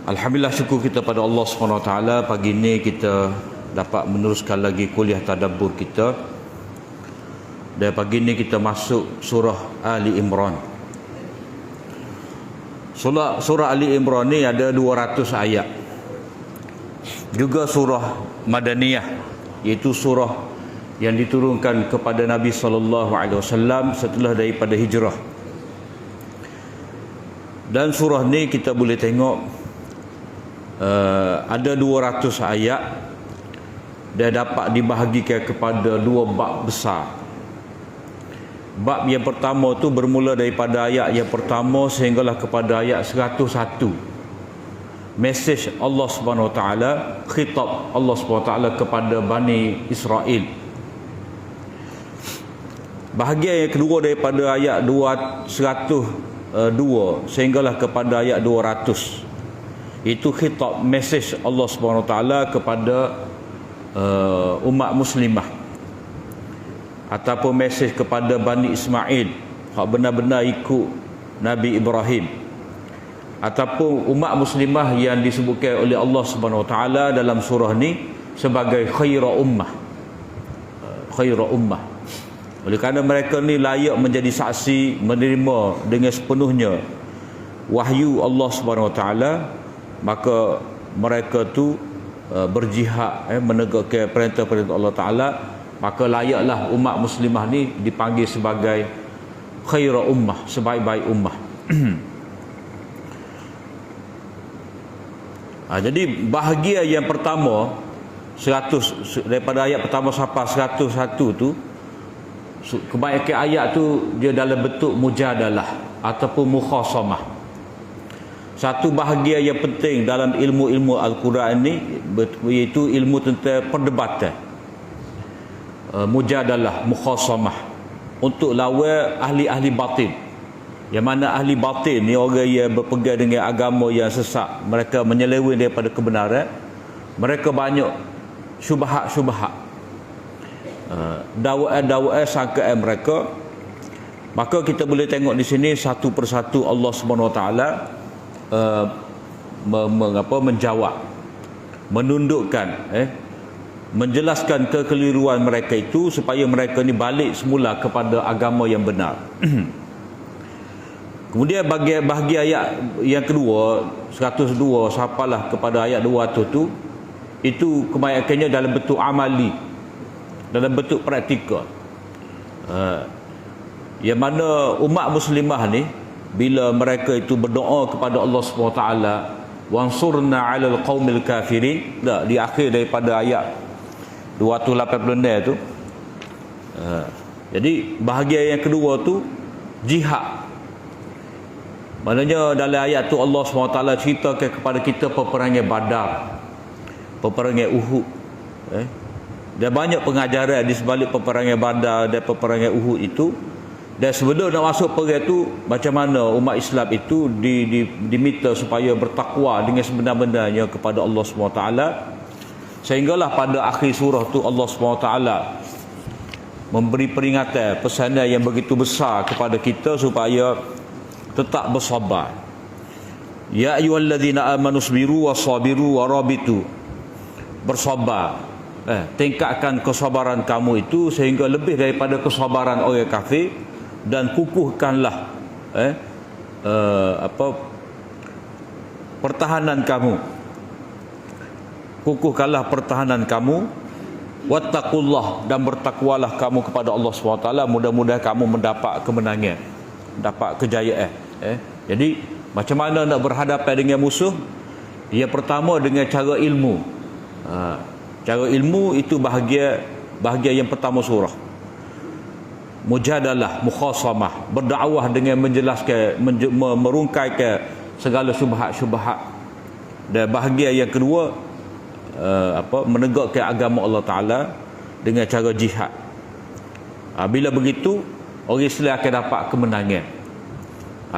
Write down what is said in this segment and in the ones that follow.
Alhamdulillah, syukur kita pada Allah SWT. Pagi ini kita dapat meneruskan lagi kuliah tadabbur kita. Dan pagi ini kita masuk surah Ali Imran. Surah Ali Imran ni ada 200 ayat. Juga surah Madaniyah, iaitu surah yang diturunkan kepada Nabi SAW setelah daripada hijrah. Dan surah ni kita boleh tengok ada 200 ayat dan dapat dibahagikan kepada dua bab besar. Bab yang pertama tu bermula daripada ayat yang pertama sehinggalah kepada ayat 101. Mesej Allah Subhanahu Wa Taala, khitab Allah Subhanahu Wa Taala kepada Bani Israel. Bahagian yang kedua daripada ayat 102 sehinggalah kepada ayat 200. Itu khitab, mesej Allah Subhanahu Wa Taala kepada umat muslimah, ataupun mesej kepada Bani Ismail hak benar-benar ikut Nabi Ibrahim, ataupun umat muslimah yang disebutkan oleh Allah Subhanahu Wa Taala dalam surah ni sebagai khaira ummah. Khaira ummah. Oleh kerana mereka ni layak menjadi saksi, menerima dengan sepenuhnya wahyu Allah Subhanahu Wa Taala, maka mereka tu berjihad menegakkan perintah-perintah Allah Ta'ala, maka layaklah umat muslimah ni dipanggil sebagai khaira ummah, sebaik-baik ummah. Jadi bahagian yang pertama 100, daripada ayat pertama sampai 101 tu, kebanyakan ayat tu dia dalam bentuk mujadalah ataupun mukhasamah. Satu bahagian yang penting dalam ilmu-ilmu Al-Quran ni iaitu ilmu tentang perdebatan, mujadalah, mukhasamah, untuk lawan ahli-ahli batin. Yang mana ahli batin ni orang yang berpegang dengan agama yang sesat, mereka menyeleweng daripada kebenaran, mereka banyak syubhat-syubhat, dakwaan-dakwaan sangkaan mereka. Maka kita boleh tengok di sini satu persatu Allah Subhanahu Wa Taala menjawab, menundukkan, menjelaskan kekeliruan mereka itu supaya mereka ni balik semula kepada agama yang benar. Kemudian bahagian ayat yang kedua 102 sampailah kepada ayat 200 tu, itu kebanyakannya dalam bentuk amali, dalam bentuk praktikal. Yang mana umat muslimah ni bila mereka itu berdoa kepada Allah SWT, wansurna 'alal qaumil kafirin, di akhir daripada ayat 286 tu. Jadi bahagian yang kedua tu jihad. Maknanya dalam ayat tu Allah SWT ceritakan kepada kita peperangan Badar, peperangan Uhud. Dan banyak pengajaran di sebalik peperangan Badar dan peperangan Uhud itu. Dan sebelum nak masuk perang tu, macam mana umat Islam itu diminta supaya bertakwa dengan sebenar-benarnya kepada Allah SWT. Sehinggalah pada akhir surah tu Allah SWT memberi peringatan, pesanan yang begitu besar kepada kita supaya tetap bersabar. Ya ayyuhallazina amanu sabiru wasabiru warabitu. Bersabar. Tingkatkan kesabaran kamu itu sehingga lebih daripada kesabaran orang kafir, dan kukuhkanlah pertahanan kamu. Kukuhkanlah pertahanan kamu. Wattaqullah, dan bertakwalah kamu kepada Allah SWT. Mudah-mudahan kamu mendapat kemenangan, dapat kejayaan. Jadi macam mana nak berhadapan dengan musuh? Yang pertama dengan cara ilmu. Cara ilmu itu bahagian yang pertama surah. Mujadalah, mukhasamah, berdakwah dengan menjelaskan, merungkaikan segala syubhat-syubhat. Dan bahagian yang kedua menegakkan agama Allah Ta'ala dengan cara jihad. Bila begitu orang Islam akan dapat kemenangan.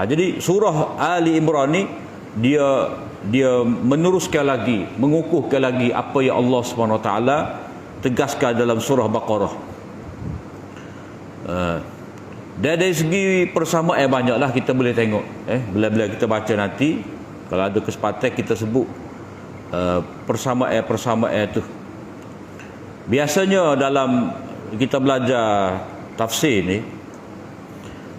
Jadi surah Ali Imran ni dia meneruskan lagi, mengukuhkan lagi apa yang Allah SWT tegaskan dalam surah Baqarah. Dan dari segi persamaan banyaklah kita boleh tengok. Bila-bila kita baca nanti, Kalau ada kesempatan kita sebut persamaan tu. Biasanya dalam kita belajar tafsir ni,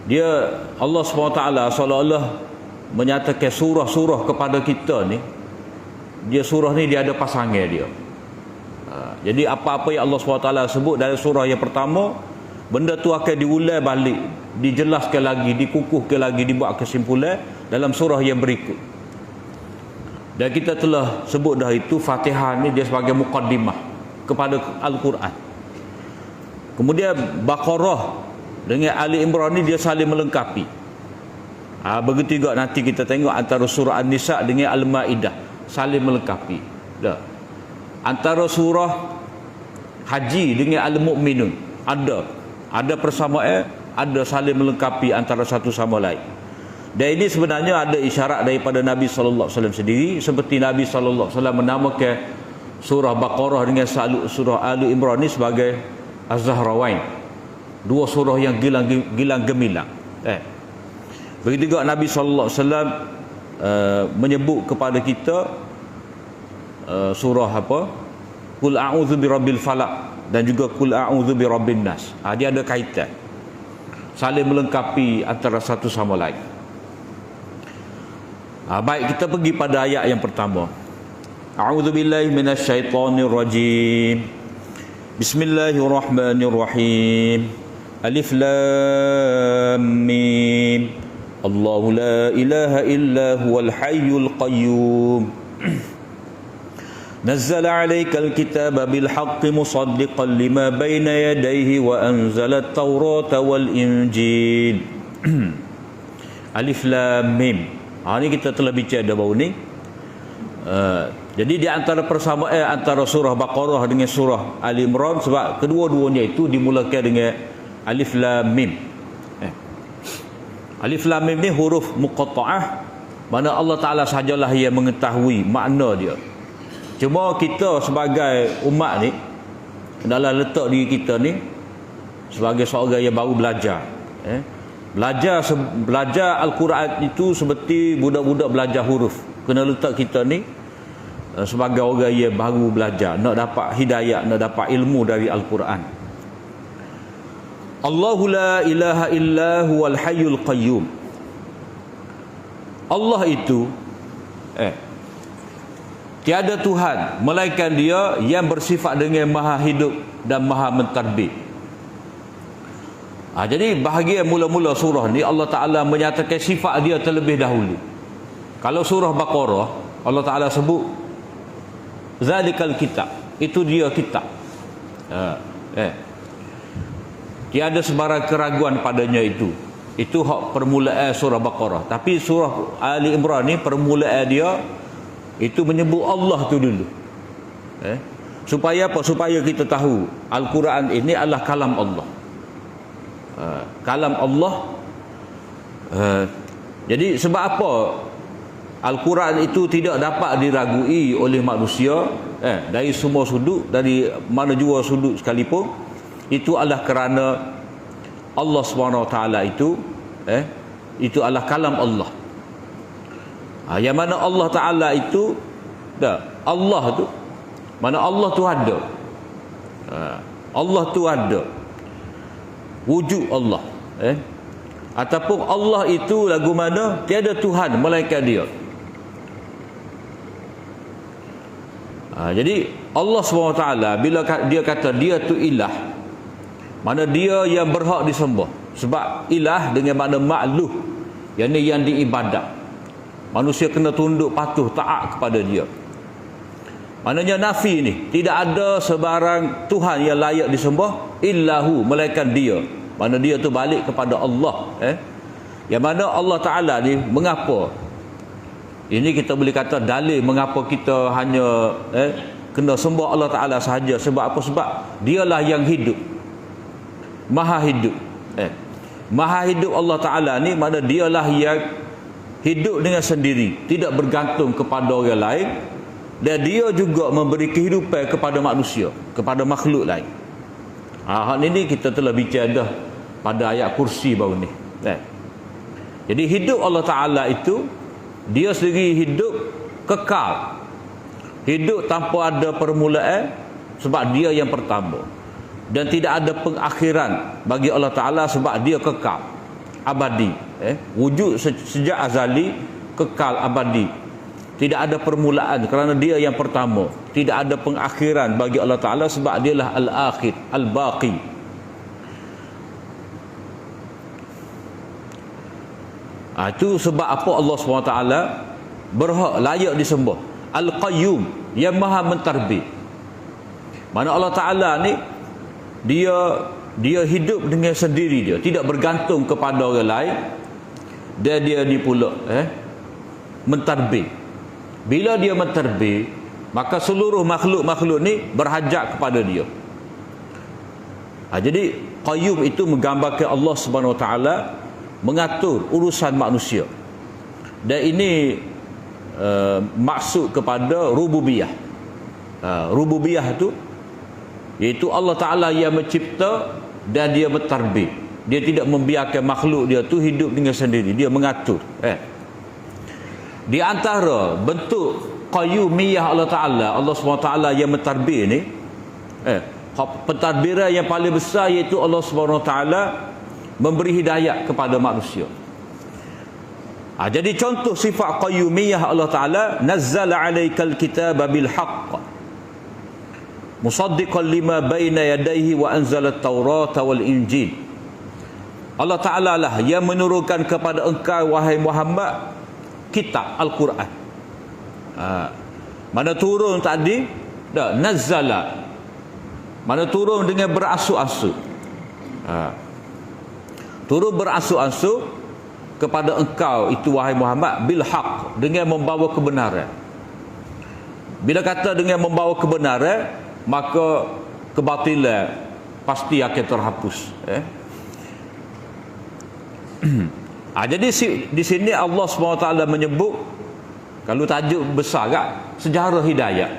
dia Allah SWT seolah-olah menyatakan surah-surah kepada kita ni, dia surah ni dia ada pasangan dia. Jadi apa-apa yang Allah SWT sebut dari surah yang pertama, benda tu akan diulang balik, dijelaskan lagi, dikukuhkan lagi, dibuat kesimpulan dalam surah yang berikut. Dan kita telah sebut dah itu, Fatihah ni dia sebagai muqaddimah kepada Al-Quran. Kemudian Baqarah dengan Ali Imran ni dia saling melengkapi. Begitu juga nanti kita tengok antara surah An-Nisa dengan Al-Maidah, saling melengkapi. Dah. Antara surah Haji dengan Al-Mu'minun ada persamaan, ada saling melengkapi antara satu sama lain. Dan ini sebenarnya ada isyarat daripada Nabi SAW sendiri, seperti Nabi SAW menamakan surah Baqarah dengan surah Ali Imran ni sebagai Az-Zahrawain, dua surah yang gilang gemilang. Begitu juga Nabi SAW menyebut kepada kita surah apa? Qul a'udzu birabbil falaq dan juga Qul a'udzu birabbin nas. Dia ada kaitan, saling melengkapi antara satu sama lain. Baik, kita pergi pada ayat yang pertama. A'udzu billahi minasyaitonir rajim. Bismillahirrahmanirrahim. Alif lam mim. Allahu la ilaha illa huwal hayyul qayyum. Nazzala 'alaikal kitaba bil haqqi musaddiqan lima baina yadayhi wa anzala at-taurata wal injil. Alif lam mim. Ini kita telah bicara dah baru ni. Jadi di antara persamaan antara surah Baqarah dengan surah Ali Imran, sebab kedua-duanya itu dimulakan dengan Alif Lam Mim. Alif Lam Mim ni huruf muqatta'ah, mana Allah Ta'ala sajalah yang mengetahui makna dia. Cuma kita sebagai umat ni, dalam letak diri kita ni sebagai seorang yang baru belajar, belajar Al-Quran itu seperti budak-budak belajar huruf. Kena letak kita ni sebagai orang yang baru belajar, nak dapat hidayah, nak dapat ilmu dari Al-Quran. Allahu la ilaha illa huwal hayyul qayyum. Allah itu tiada Tuhan melainkan Dia yang bersifat dengan maha hidup dan maha mentadbir. Jadi bahagian mula-mula surah ni Allah Ta'ala menyatakan sifat Dia terlebih dahulu. Kalau surah Baqarah, Allah Ta'ala sebut Zalikal kitab, itu dia kitab. Tiada sebarang keraguan padanya itu. Itu hak permulaan surah Baqarah. Tapi surah Ali Imran ni permulaan dia itu menyebut Allah tu dulu. Supaya apa? Supaya kita tahu Al-Quran ini adalah kalam Allah. Kalam Allah. Jadi sebab apa Al-Quran itu tidak dapat diragui oleh manusia dari semua sudut, dari mana jua sudut sekalipun, itu adalah kerana Allah SWT itu adalah kalam Allah. Yang mana Allah Ta'ala itu Allah tu, mana Allah tu ada, Allah tu ada wujud Allah, ataupun Allah itu lagu mana tiada Tuhan melainkan Dia. Jadi Allah SWT bila Dia kata Dia tu ilah, mana Dia yang berhak disembah. Sebab ilah dengan makna ma'luh, yang ni yang diibadat. Manusia kena tunduk patuh taat kepada Dia. Maknanya nafi ni, tidak ada sebarang Tuhan yang layak disembah illahu melainkan Dia. Mana Dia tu balik kepada Allah. Yang mana Allah Ta'ala ni, mengapa? Ini kita boleh kata dalil mengapa kita hanya kena sembah Allah Ta'ala sahaja. Sebab apa? Sebab Dialah yang hidup, maha hidup. Maha hidup Allah Ta'ala ni, mana Dialah yang hidup dengan sendiri, tidak bergantung kepada orang lain. Dan Dia juga memberi kehidupan kepada manusia, kepada makhluk lain. Hal ini kita telah bicara dah pada ayat kursi baru ni. Jadi hidup Allah Ta'ala itu Dia sendiri hidup kekal, hidup tanpa ada permulaan, sebab dia yang pertama. Dan tidak ada pengakhiran bagi Allah Ta'ala sebab dia kekal, abadi. Wujud sejak azali, kekal, abadi. Tidak ada permulaan kerana dia yang pertama. Tidak ada pengakhiran bagi Allah Ta'ala sebab dialah al-akhir, al-baqi. Itu sebab apa Allah SWT berhak, layak disembah. Al-Qayyum, yang maha mentadbir. Mana Allah Ta'ala ni, dia hidup dengan sendiri dia, tidak bergantung kepada orang lain. Dan dia ni pula mentadbir. Bila dia mentadbir, maka seluruh makhluk-makhluk ni berhajat kepada dia. Jadi Qayyum itu menggambarkan Allah Subhanahu Wa Taala mengatur urusan manusia. Dan ini maksud kepada rububiyah. Rububiyah itu iaitu Allah Ta'ala yang mencipta dan dia mentadbir. Dia tidak membiarkan makhluk dia tu hidup dengan sendiri, dia mengatur. Di antara bentuk qayyumiyah Allah Ta'ala, Allah SWT yang mentadbir ni, pentadbiran yang paling besar iaitu Allah SWT memberi hidayat kepada manusia. Jadi contoh sifat qayyumiyah Allah Ta'ala, nazzala alaikal kitaba bil haqq musaddiqan lima baina yadayhi wa anzala at-taurata wal injil. Allah Ta'ala lah yang menurunkan kepada engkau wahai Muhammad kitab Al-Quran. Mana turun tadi? Nazzala, mana turun dengan berasu-asu. Turun berasu-asu kepada engkau itu wahai Muhammad bil haq, dengan membawa kebenaran. Bila kata dengan membawa kebenaran, maka kebatilan pasti akan terhapus. Jadi di sini Allah SWT menyebut, kalau tajuk besar kan, sejarah hidayah.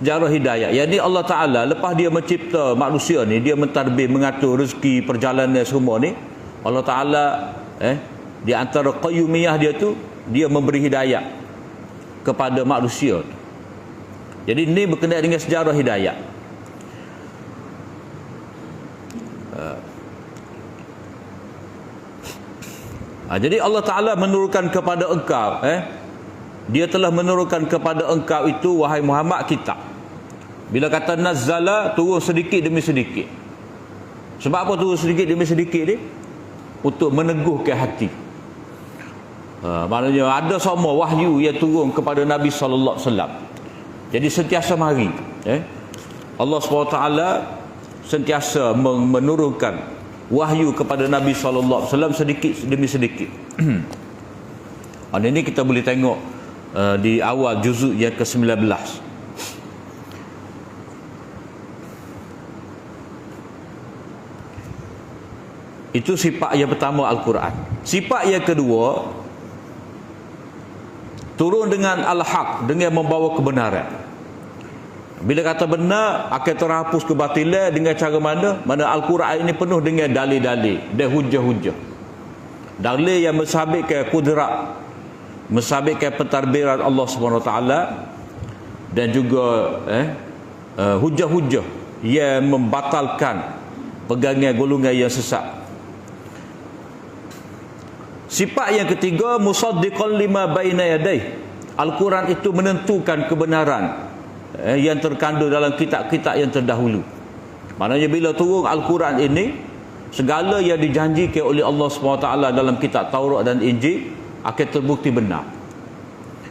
Sejarah hidayah. Jadi Allah Ta'ala lepas dia mencipta manusia ni, dia mentadbir, mengatur rezeki, perjalanan semua ni, Allah Ta'ala di antara qayyumiyah dia tu, dia memberi hidayah kepada manusia. Jadi ini berkenaan dengan sejarah hidayah. Jadi Allah Ta'ala menurunkan kepada engkau, dia telah menurunkan kepada engkau itu wahai Muhammad kitab. Bila kata nazzala, turun sedikit demi sedikit. Sebab apa turun sedikit demi sedikit ni? Untuk meneguhkan hati. Maknanya ada semua wahyu yang turun kepada Nabi sallallahu alaihi wasallam. Jadi sentiasa mari Allah SWT sentiasa menurunkan wahyu kepada Nabi SAW sedikit demi sedikit. Ini kita boleh tengok di awal juzuk yang ke-19. Itu sifat yang pertama Al-Quran. Sifat yang kedua, turun dengan al-haq, dengan membawa kebenaran. Bila kata benar, akan terhapus kebatilan dengan cara mana? Mana Al-Quran ini penuh dengan dalil-dalil dan hujah-hujah. Dalil yang mensabitkan kudrat, mensabitkan pentadbiran Allah SWT, dan juga hujah-hujah yang membatalkan pegangan golongan yang sesat. Sifat yang ketiga, musaddiqan lima baina yadayhi. Al-Quran itu menentukan kebenaran yang terkandung dalam kitab-kitab yang terdahulu. Maknanya bila turun Al-Quran ini, segala yang dijanjikan oleh Allah SWT dalam kitab Taurat dan Injil akan terbukti benar.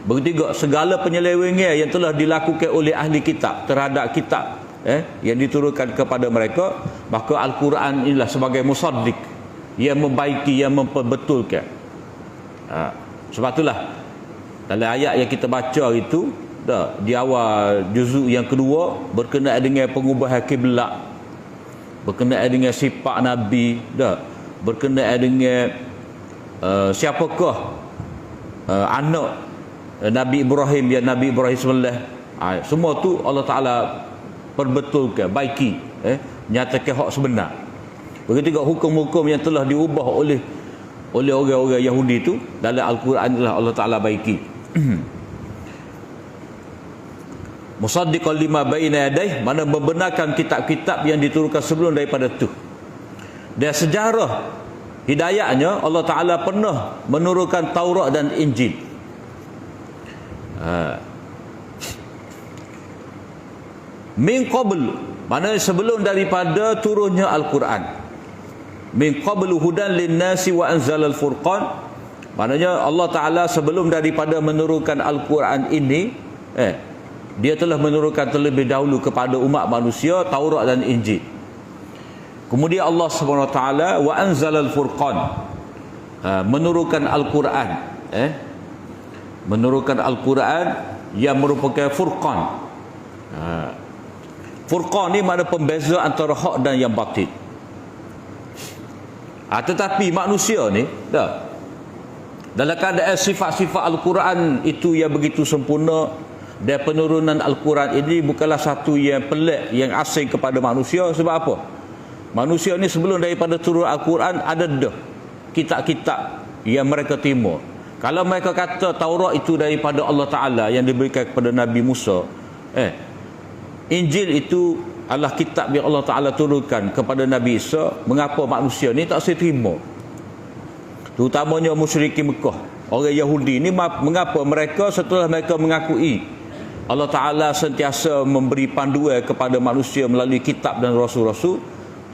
Begitu juga segala penyelewengan yang telah dilakukan oleh ahli kitab terhadap kitab yang diturunkan kepada mereka, maka Al-Quran inilah sebagai musaddiq, yang membaiki, yang memperbetulkan. Sebab itulah dalam ayat yang kita baca itu, di awal juzuk yang kedua, berkenaan dengan pengubahan kiblat, berkenaan dengan sifat Nabi, berkenaan dengan siapakah anak Nabi Ibrahim yang Nabi Ibrahim sembelih. Semua tu Allah Ta'ala perbetulkan, baiki, nyatakan hak sebenar. Begitu juga hukum-hukum yang telah diubah oleh oleh orang-orang Yahudi itu dalam Al-Quran adalah Allah Ta'ala baiki. Musaddiqan lima baina yadayhi, mana membenarkan kitab-kitab yang diturunkan sebelum daripada itu. Dan sejarah hidayahnya Allah Ta'ala pernah menurunkan Taurat dan Injil. Min qabl, mana sebelum daripada turunnya Al-Quran. Min qablu hudan linnasi wa anzalal furqan, maknanya Allah Ta'ala sebelum daripada menurunkan Al-Quran ini, dia telah menurunkan terlebih dahulu kepada umat manusia Taurat dan Injil. Kemudian Allah SWT wa anzalal furqan, menurunkan Al-Quran, menurunkan Al-Quran yang merupakan furqan. Furqan ni makna pembeza antara hak dan yang batil. Tetapi manusia ni dalam keadaan sifat-sifat Al-Quran itu yang begitu sempurna, dan penurunan Al-Quran ini bukanlah satu yang pelik, yang asing kepada manusia. Sebab apa? Manusia ni sebelum daripada turun Al-Quran ada dah kitab-kitab yang mereka terima. Kalau mereka kata Taurat itu daripada Allah Ta'ala yang diberikan kepada Nabi Musa, Injil itu adalah kitab yang Allah Ta'ala turunkan kepada Nabi Isa, mengapa manusia ni tak boleh terima? Terutamanya musyrikin Mekah, orang Yahudi ni, mengapa mereka setelah mereka mengakui Allah Ta'ala sentiasa memberi panduan kepada manusia melalui kitab dan rasul-rasul,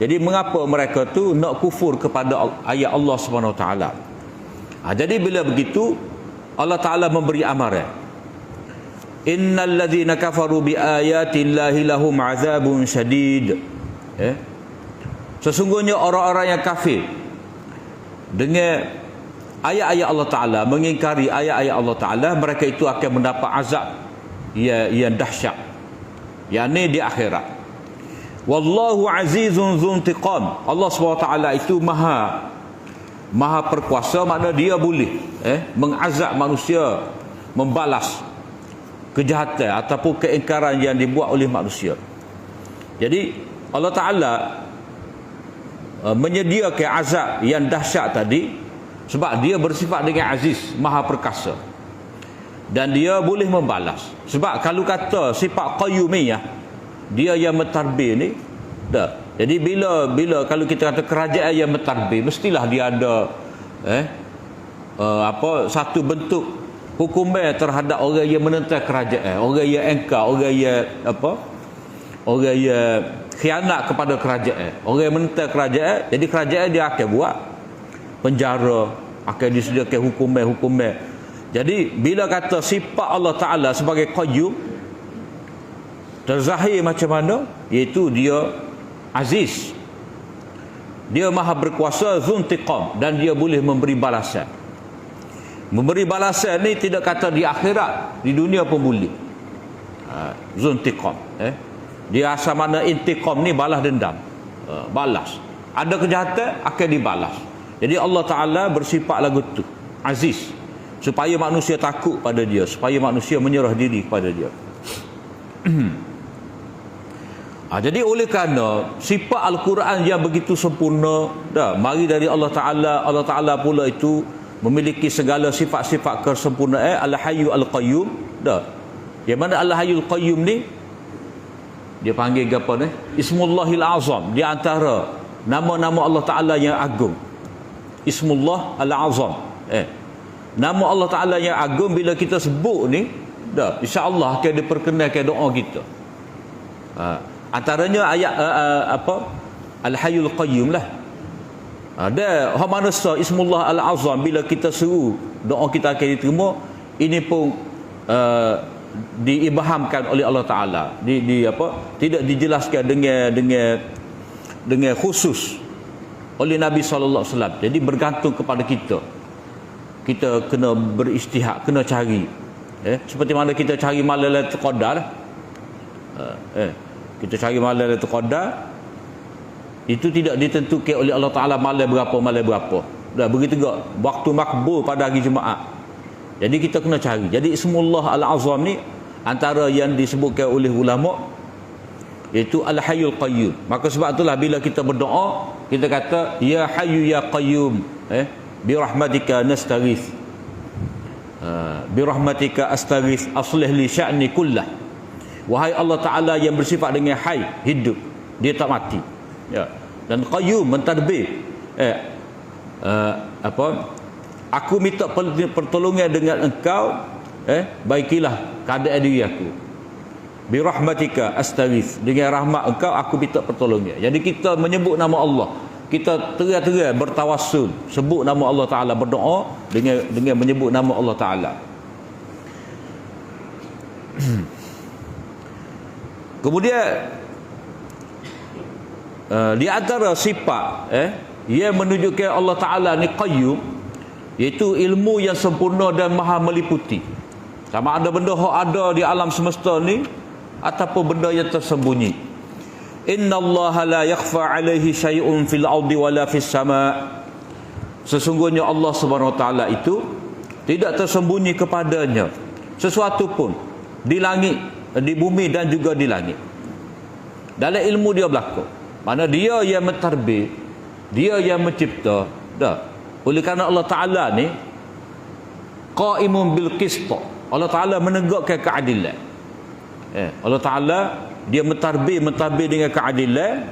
jadi mengapa mereka tu nak kufur kepada ayat Allah SWT? Jadi bila begitu Allah Ta'ala memberi amaran, innal ladzina kafaru bi ayatillahi lahum azabun syadid. Sesungguhnya orang-orang yang kafir dengan ayat-ayat Allah Ta'ala, mengingkari ayat-ayat Allah Ta'ala, mereka itu akan mendapat azab yang dahsyat, yakni di akhirat. Wallahu azizun dzuntiqam. Allah SWT itu maha perkuasa, makna dia boleh mengazab manusia, membalas kejahatan ataupun keingkaran yang dibuat oleh manusia. Jadi Allah Ta'ala menyediakan azab yang dahsyat tadi sebab dia bersifat dengan aziz, maha perkasa, dan dia boleh membalas. Sebab kalau kata sifat qayyumiyah, dia yang mentadbir ni jadi bila kalau kita kata kerajaan yang mentadbir, mestilah dia ada satu bentuk hukuman terhadap orang yang menentang kerajaan, orang yang engkar, orang yang khianat kepada kerajaan, orang yang menentang kerajaan. Jadi kerajaan dia akan buat penjara, akan disediakan hukuman. Jadi bila kata sifat Allah Ta'ala sebagai qayyum, terzahir macam mana? Iaitu dia aziz, dia maha berkuasa, dzuntiqam, dan dia boleh memberi balasan. Memberi balasan ni tidak kata di akhirat, di dunia pun boleh. Dzuntiqam, dia asal mana intiqam ni, balas dendam, balas. Ada kejahatan akan dibalas. Jadi Allah Ta'ala bersifat lagu tu aziz, supaya manusia takut pada dia, supaya manusia menyerah diri kepada dia. Jadi oleh kerana sifat Al-Quran yang begitu sempurna mari dari Allah Ta'ala, Allah Ta'ala pula itu memiliki segala sifat-sifat kesempurnaan, Al-Hayyu Al-Qayyum. Yang mana Al-Hayyul Qayyum ni dia panggil apa ni? Ismullahil Azam, di antara nama-nama Allah Ta'ala yang agung. Ismullah Al-Azam. Nama Allah Ta'ala yang agung bila kita sebut ni, insya-Allah akan diperkenalkan doa kita. Antaranya ayat Al-Hayyul Qayyum lah. Ada hak manusia Ismullah Al-Azam, bila kita seru doa kita akan diterima. Ini pun diibhamkan oleh Allah Ta'ala, tidak dijelaskan dengan khusus oleh Nabi SAW. Jadi bergantung kepada kita kena beristihad, kena cari, seperti mana kita cari malam Lailatul Qadar. Kita cari malam Lailatul Qadar, itu tidak ditentukan oleh Allah Ta'ala malam berapa. Begitu juga waktu makbul pada hari Jumaat. Jadi kita kena cari. Jadi Ismullah Al-Azam ni antara yang disebutkan oleh ulama, iaitu Al-Hayyul Qayyum. Maka sebab itulah bila kita berdoa, kita kata Ya Hayyu Ya Qayyum, birahmatika nastaghith, birahmatika astaghith aslih li sya'ni kullah. Wahai Allah Ta'ala yang bersifat dengan hayy, hidup, dia tak mati, ya. Dan qayyum, mentadbir, aku minta pertolongan dengan engkau, baikilah keadaan diri aku. Birahmatika astaghith, dengan rahmat engkau aku minta pertolongan. Jadi kita menyebut nama Allah, kita terang-terang bertawassul, sebut nama Allah Ta'ala, berdoa dengan menyebut nama Allah Ta'ala. Kemudian di antara sifat yang menunjukkan Allah Ta'ala ni qayyum, iaitu ilmu yang sempurna dan maha meliputi. Sama ada benda yang ada di alam semesta ni ataupun benda yang tersembunyi. Inna Allah la yakhfa alaihi syai'un fil ardi wala fis sama'. Sesungguhnya Allah Subhanahu Wa Ta'ala itu tidak tersembunyi kepadanya sesuatu pun di langit, di bumi dan juga di langit. Dalam ilmu dia berlaku. Mana dia yang mentadbir, dia yang mencipta. Dah. Oleh kerana Allah Ta'ala ni qaimun bil qist. Allah Ta'ala menegakkan keadilan. Allah Ta'ala dia mentadbir dengan keadilan.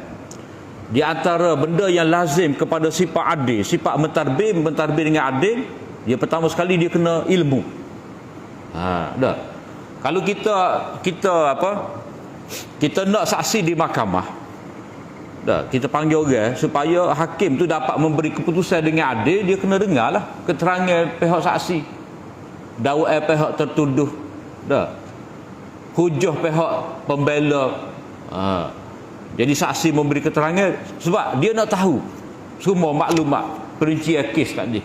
Di antara benda yang lazim kepada sifat adil, sifat mentadbir dengan adil, dia pertama sekali dia kena ilmu. Dah. Kalau kita nak saksi di mahkamah, dah, kita panggil orang supaya hakim tu dapat memberi keputusan dengan adil, dia kena dengarlah keterangan pihak saksi, dakwaan pihak tertuduh, dah, hujah pihak pembela. Jadi saksi memberi keterangan sebab dia nak tahu semua maklumat perincian kes kat dia,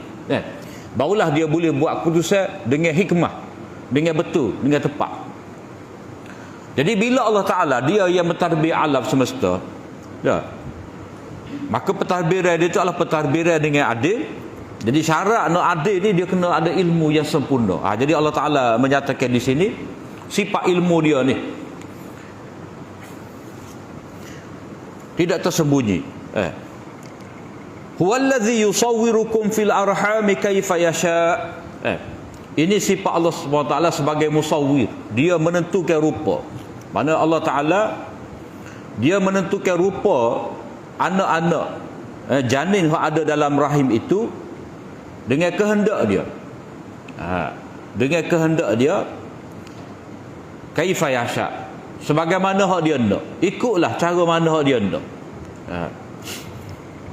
barulah dia boleh buat keputusan dengan hikmah, dengan betul, dengan tepat. Jadi bila Allah Ta'ala dia yang mentadbir alam semesta, ya, maka pentadbiran dia itu adalah pentadbiran dengan adil. Jadi syarat nak adil ni dia kena ada ilmu yang sempurna. Jadi Allah Ta'ala menyatakan di sini sifat ilmu dia ni tidak tersembunyi. Huwallazi yusawwirukum fil arhami kaifa yasha. Ini sifat Allah SWT sebagai musawwir. Dia menentukan rupa. Mana Allah Ta'ala dia menentukan rupa anak-anak janin yang ada dalam rahim itu dengan kehendak dia. Dengan kehendak dia, kaifa yasha, sebagaimana hak dia nak. Ikutlah cara mana hak dia nak.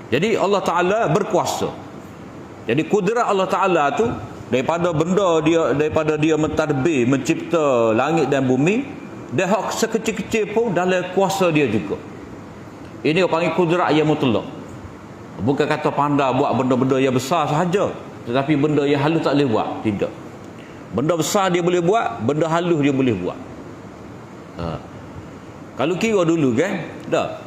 Jadi Allah Ta'ala berkuasa. Jadi kudrat Allah Ta'ala tu daripada dia mentadbir, mencipta langit dan bumi, dia hak sekecil-kecil pun dalam kuasa dia juga. Ini panggil kudrat yang mutlak. Bukan kata pandai buat benda-benda yang besar sahaja, tetapi benda yang halus tak boleh buat. Tidak. Benda besar dia boleh buat, benda halus dia boleh buat. Kalau kira dulu kan, dah,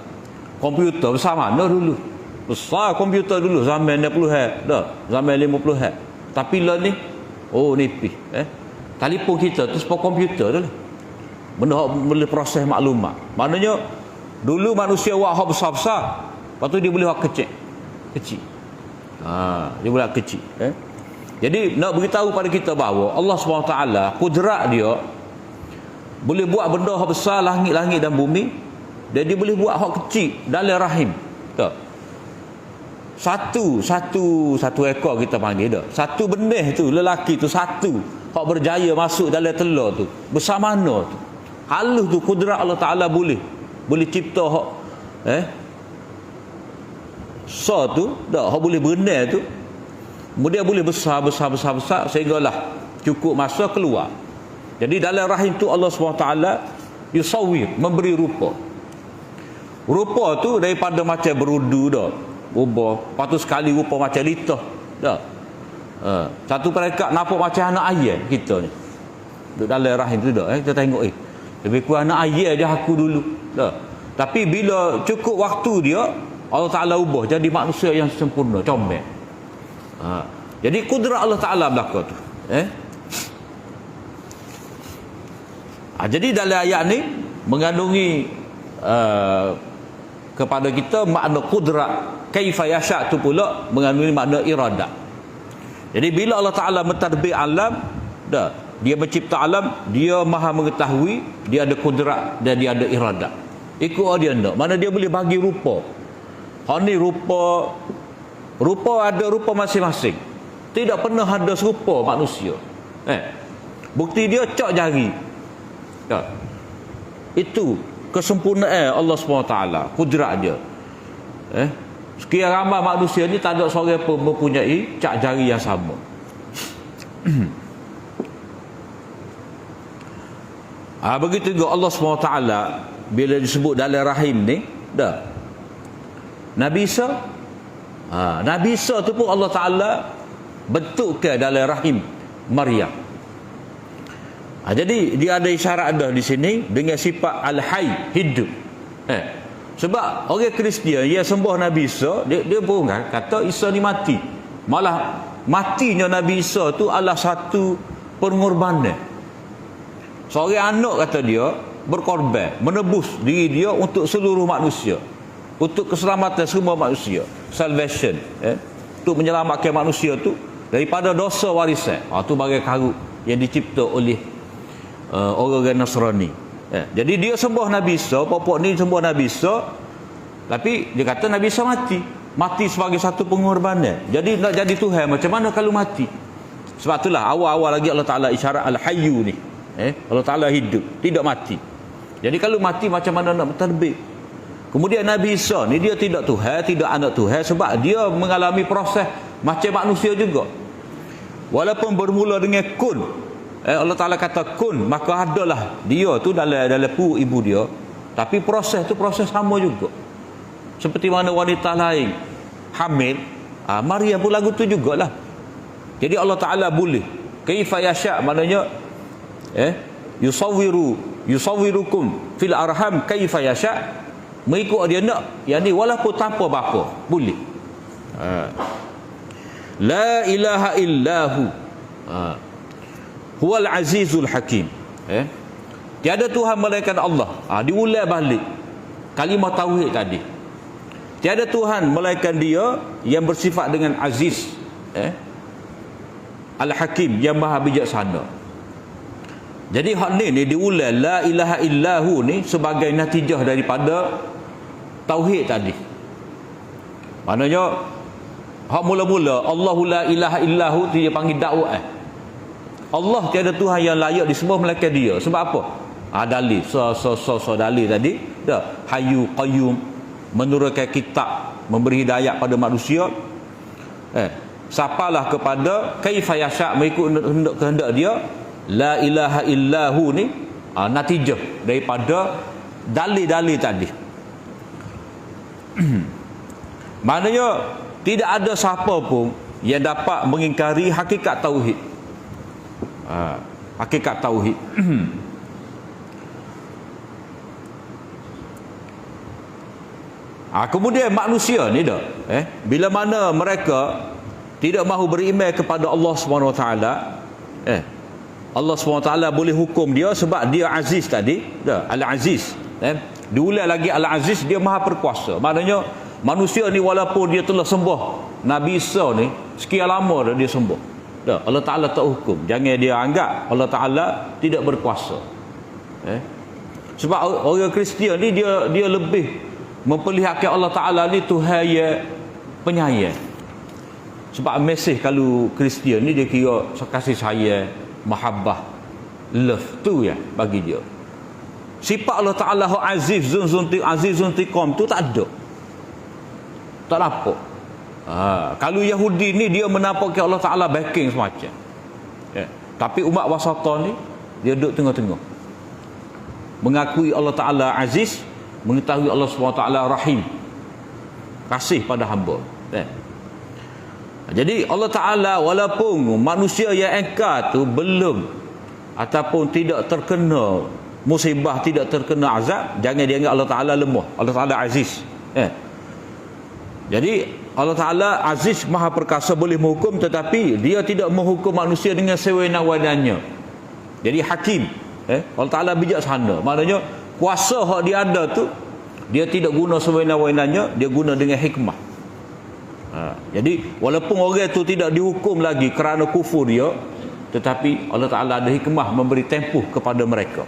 komputer besar mana dulu? Besar komputer dulu zaman 60-an, dah, zaman 50-an. Tapi lah ni, nipis. Telefon kita tu sebuah komputer tu lah. Benda boleh proses maklumat. Maknanya dulu manusia buat hak besar-besar, lepas tu dia boleh buat kecil. Dia boleh buat kecil. Jadi nak beritahu pada kita bahawa Allah SWT kudrat dia boleh buat benda hak besar, langit-langit dan bumi, dan dia boleh buat hak kecil dalam rahim. Tak? Satu ekor kita panggil dah. Satu benih tu, lelaki tu satu hak berjaya masuk dalam telur tu. Besar mana tu? Halus tu kudrat Allah Ta'ala boleh cipta hak tu, dah, hak boleh benih tu. Kemudian boleh besar sehinggalah cukup masa keluar. Jadi dalam rahim tu Allah SWT yusawwir, memberi rupa. Rupa tu daripada macam berudu dah, ubah. Lepas tu sekali rupa macam litah dah. Satu perekat nampak macam anak ayam kita ni. Duduk dalam rahim tu dah. Kita tengok lebih kurang anak ayam je aku dulu dah. Tapi bila cukup waktu dia, Allah Ta'ala ubah jadi manusia yang sempurna, comel. Jadi kudrat Allah Ta'ala berlaku tu. Jadi dalam ayat ni mengandungi kepada kita makna kudrat, kaifa yasha tu pula mengandungi makna iradah. Jadi bila Allah Ta'ala mentadbir alam, dah, dia mencipta alam, dia maha mengetahui, dia ada kudrat dan dia ada iradat. Ikut dia nak. Mana dia boleh bagi rupa. Hak ni rupa ada rupa masing-masing. Tidak pernah ada serupa manusia. Bukti dia cak jari. Ya. Itu kesempurnaan Allah SWT, kudrat dia. Sekian ramai manusia ni tak ada seorang pun mempunyai cak jari yang sama. Begitu juga Allah SWT bila disebut dalam rahim ni, dah. Nabi Isa, Nabi Isa tu pun Allah Ta'ala bentukkan dalam rahim Maryam. Jadi dia ada isyarat dah di sini dengan sifat al-hayy, hidup. Sebab orang Kristian yang sembah Nabi Isa, dia pun kan kata Isa ni mati. Malah matinya Nabi Isa tu adalah satu pengorbanan. Seorang anak kata dia berkorban, menebus diri dia untuk seluruh manusia, untuk keselamatan semua manusia, salvation, untuk menyelamatkan manusia tu daripada dosa warisan. Tu bagai karut yang dicipta oleh orang Nasrani. Jadi dia sembah Nabi Isa, pokok ni sembah Nabi Isa, tapi dia kata Nabi Isa mati sebagai satu pengorbanan. Jadi nak jadi Tuhan macam mana kalau mati? Sebab itulah awal-awal lagi Allah Ta'ala isyarat al-hayyu ni. Allah Ta'ala hidup, tidak mati. Jadi kalau mati macam mana nak mentadbir? Kemudian Nabi Isa ni dia tidak Tuhan, tidak anak Tuhan, sebab dia mengalami proses macam manusia juga. Walaupun bermula dengan kun, Allah Ta'ala kata kun, maka adalah dia tu dalam perut ibu dia. Tapi proses tu proses sama juga. Seperti mana wanita lain hamil, Maryam pun lagu tu jugalah. Jadi Allah Ta'ala boleh kaifa yasha, maknanya yusawwirukum fil arham kaifa yasha, mengikut dia nak, yang ni walaupun tanpa bapa boleh. La ilaha illahu huwal azizul hakim. Tiada Tuhan melainkan Allah. Diulang balik kalimah tauhid tadi. Tiada Tuhan melainkan dia yang bersifat dengan aziz, al-hakim, yang maha bijaksana. Jadi hak ni diulang la ilaha illahu ni sebagai natijah daripada tauhid tadi. Maknanya hak mula-mula Allahu la ilaha illahu tu dia panggil dakwah. Allah tiada Tuhan yang layak disembah melainkan dia. Sebab apa? Dalil dalil tadi dah, hayyu qayyum, menurunkan kitab, memberi hidayah pada manusia. Sapalah kepada kaifa yasha, mengikut kehendak dia. La ilaha illahu ni natijah daripada dalil-dalil tadi. Maknanya tidak ada siapa pun yang dapat mengingkari hakikat tauhid. Hakikat tauhid. Kemudian manusia ni dah, bila mana mereka tidak mahu beriman kepada Allah SWT, Allah SWT boleh hukum dia sebab dia aziz tadi, dah, al-aziz. Diulang lagi al-aziz, dia maha perkuasa. Maknanya manusia ni walaupun dia telah sembah Nabi Isa ni sekian lama dah dia sembah, dah, Allah Ta'ala tak hukum. Jangan dia anggap Allah Ta'ala tidak berkuasa. Sebab orang Kristian ni dia lebih memperlihatkan Allah Ta'ala ni Tuhan yang penyayang. Sebab mesej kalau Kristian ni dia kira kasih sayang, mahabbah, love tu ya bagi dia. Sifat Allah Ta'ala aziz zuntiqam tu tak ada, tak nampak. Kalau Yahudi ni dia menampakkan Allah Ta'ala backing semacam, tapi umat wasata ni dia duduk tengah-tengah, mengakui Allah Ta'ala aziz, mengetahui Allah SWT rahim, kasih pada hamba. Jadi Allah Ta'ala walaupun manusia yang engkar tu belum ataupun tidak terkena musibah, tidak terkena azab, jangan dianggap Allah Ta'ala lemah. Allah Ta'ala aziz. Jadi Allah Ta'ala aziz, maha perkasa, boleh menghukum, tetapi dia tidak menghukum manusia dengan sewenang-wenangnya. Jadi hakim. Allah Ta'ala bijaksana. Maknanya kuasa hak dia ada tu dia tidak guna sewenang-wenangnya, dia guna dengan hikmah. Jadi walaupun orang itu tidak dihukum lagi kerana kufur dia, tetapi Allah Ta'ala ada hikmah memberi tempoh kepada mereka.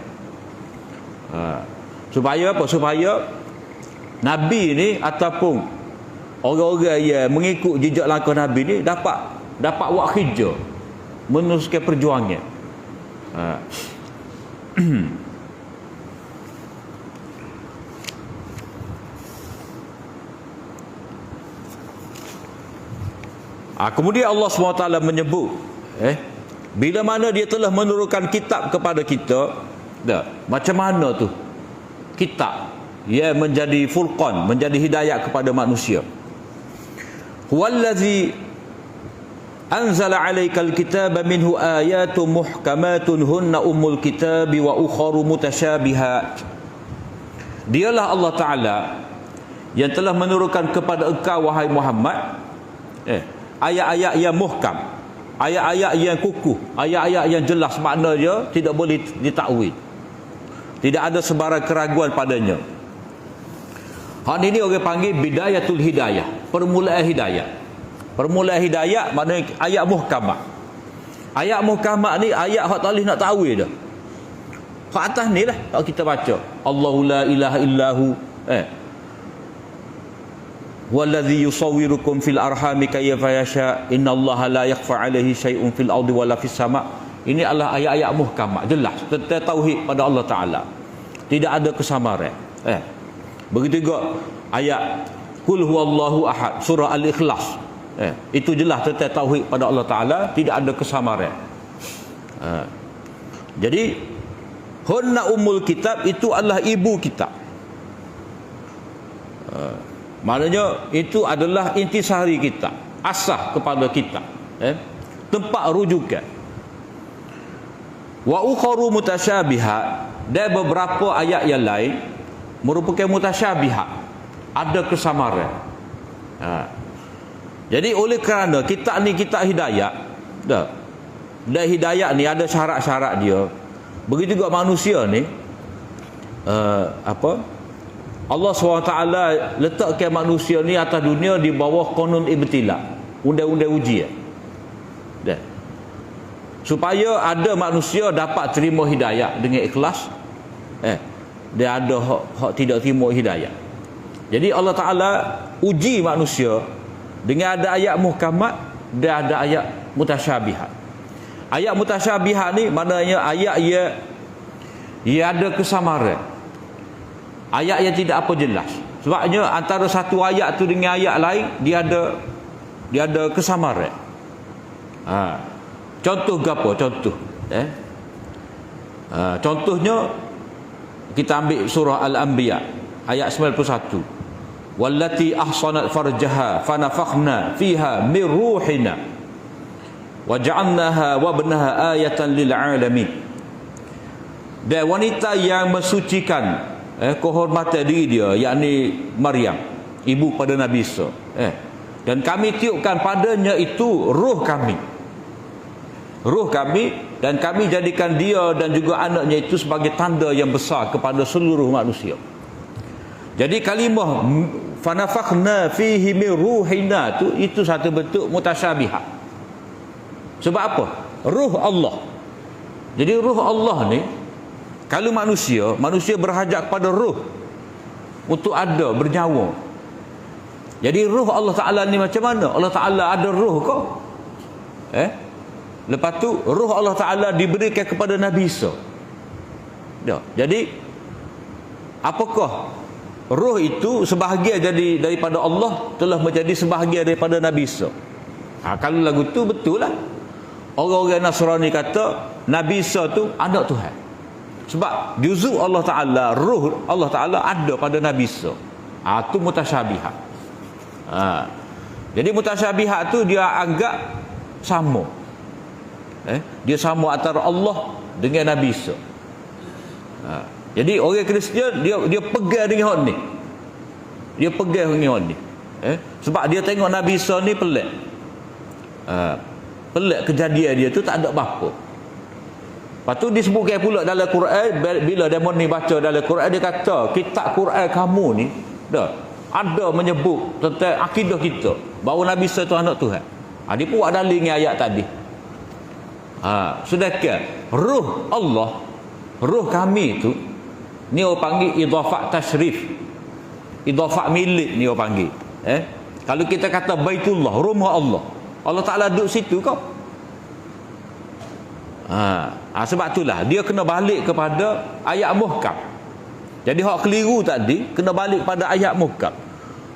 Supaya apa? Supaya Nabi ni ataupun orang-orang yang mengikut jejak langkah Nabi ni dapat buat kerja meneruskan perjuangan. Kemudian Allah SWT menyebut bila mana dia telah menurunkan kitab kepada kita, macam mana tu kitab menjadi furqan, menjadi hidayah kepada manusia. Huwallazi anzala 'alaikal kitaba minhu ayatun muhkamatun hunna ummul kitabi wa ukharu mutasyabihat. Dialah Allah Ta'ala yang telah menurunkan kepada engkau wahai Muhammad ayat-ayat yang muhkam, ayat-ayat yang kukuh, ayat-ayat yang jelas makna dia tidak boleh ditakwil, tidak ada sebarang keraguan padanya. Hak ini orang panggil bidayatul hidayah, permulaan hidayah. Permulaan hidayah maknanya ayat muhkamah. Ayat muhkamah ni ayat hak tak boleh nak takwil dah. Hak atas ni lah hak kita baca, Allahu la ilaha illahu wallazi yusawwirukum fil arhami kayfa yasha innallaha la yakhfa 'alaihi syai'un fil ardi wala fis sama'. Ini adalah ayat-ayat muhkamah, jelas tentang tauhid pada Allah Taala, tidak ada kesamaran. Begitu juga ayat qul huwallahu ahad, surah al-ikhlas, itu jelas tentang tauhid pada Allah Taala, tidak ada kesamaran. Jadi hunna ummul kitab itu adalah ibu kitab. Maknanya itu adalah intisari kita, asas kepada kita, tempat rujukan. Wa ukharu mutasyabihat, dan beberapa ayat yang lain merupakan mutasyabihat, ada kesamaran. Jadi oleh kerana kitab ni kitab hidayah, dan hidayah ni ada syarat-syarat dia. Begitu juga manusia ni Allah SWT letakkan manusia ni atas dunia di bawah konun ibtila, undang-undang ujian. Supaya ada manusia dapat terima hidayah dengan ikhlas, dia ada hak tidak terima hidayah. Jadi Allah Ta'ala uji manusia dengan ada ayat muhkamat dan ada ayat mutasyabihat. Ayat mutasyabihat ni maknanya ayat ia ada kesamaran, ayat yang tidak apa jelas. Sebabnya antara satu ayat tu dengan ayat lain dia ada kesamaran. Contoh gapo? Contoh contohnya kita ambil surah Al-Anbiya ayat 91. Wallati ahsanat farjaha fanafakhna fiha min ruhina waja'alnaha wa ibnaha ayatan lil alamin. Dan wanita yang mensucikan kehormatan diri dia, yakni Maryam, ibu pada Nabi Isa, dan kami tiupkan padanya itu ruh kami, dan kami jadikan dia dan juga anaknya itu sebagai tanda yang besar kepada seluruh manusia. Jadi kalimah fanafakhna fihi min ruhina itu satu bentuk mutasyabihat. Sebab apa? Ruh Allah. Jadi ruh Allah ni, kalau manusia berhajat kepada ruh untuk ada, bernyawa. Jadi ruh Allah Ta'ala ni macam mana? Allah Ta'ala ada ruh kau? Lepas tu ruh Allah Ta'ala diberikan kepada Nabi Isa. Jadi apakah ruh itu sebahagian jadi daripada Allah, telah menjadi sebahagian daripada Nabi Isa? Kalau lagu tu betul lah. Orang-orang Nasrani kata Nabi Isa tu anak Tuhan. Sebab juzuk Allah Ta'ala, ruh Allah Ta'ala ada pada Nabi Isa. Itu mutasyabihat. Jadi mutasyabihat tu dia anggap sama. Dia sama antara Allah dengan Nabi Isa. Jadi orang Kristian dia pegang dengan hak ni. Dia pegang dengan hak ni. Sebab dia tengok Nabi Isa ni pelik. Pelik kejadian dia tu tak ada apa-apa. Lepas tu disebutkan pula dalam Quran, bila demon ni baca dalam Quran, dia kata kitab Quran kamu ni ada menyebut tentang akidah kita bahawa Nabi Isa itu anak Tuhan. Dia pun buat dalil dengan ayat tadi. Sedangkan ruh Allah, ruh kami itu, ni orang panggil idhafat tashrif, idhafat milik ni orang panggil. Kalau kita kata Baitullah, rumah Allah, Allah Ta'ala duduk situ kau. Sebab itulah dia kena balik kepada ayat muhkam. Jadi hak keliru tadi kena balik pada ayat muhkam.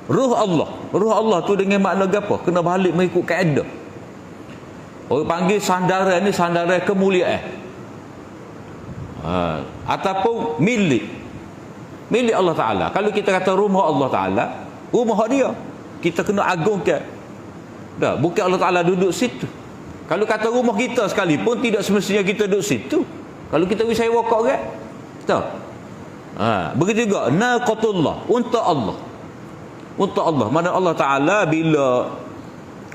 Ruh Allah tu dengan makna apa? Kena balik mengikut kaedah. Orang panggil sandaran ni sandaran kemuliaan. Ataupun milik Allah Ta'ala. Kalau kita kata rumah Allah Ta'ala, rumah dia, kita kena agungkan. Bukan Allah Ta'ala duduk situ. Kalau kata rumah kita sekalipun, tidak semestinya kita duduk situ. Kalau kita bisa sewa kat orang, tahu? Begitu juga naqatullah, untuk Allah. Untuk Allah. Mana Allah Ta'ala bila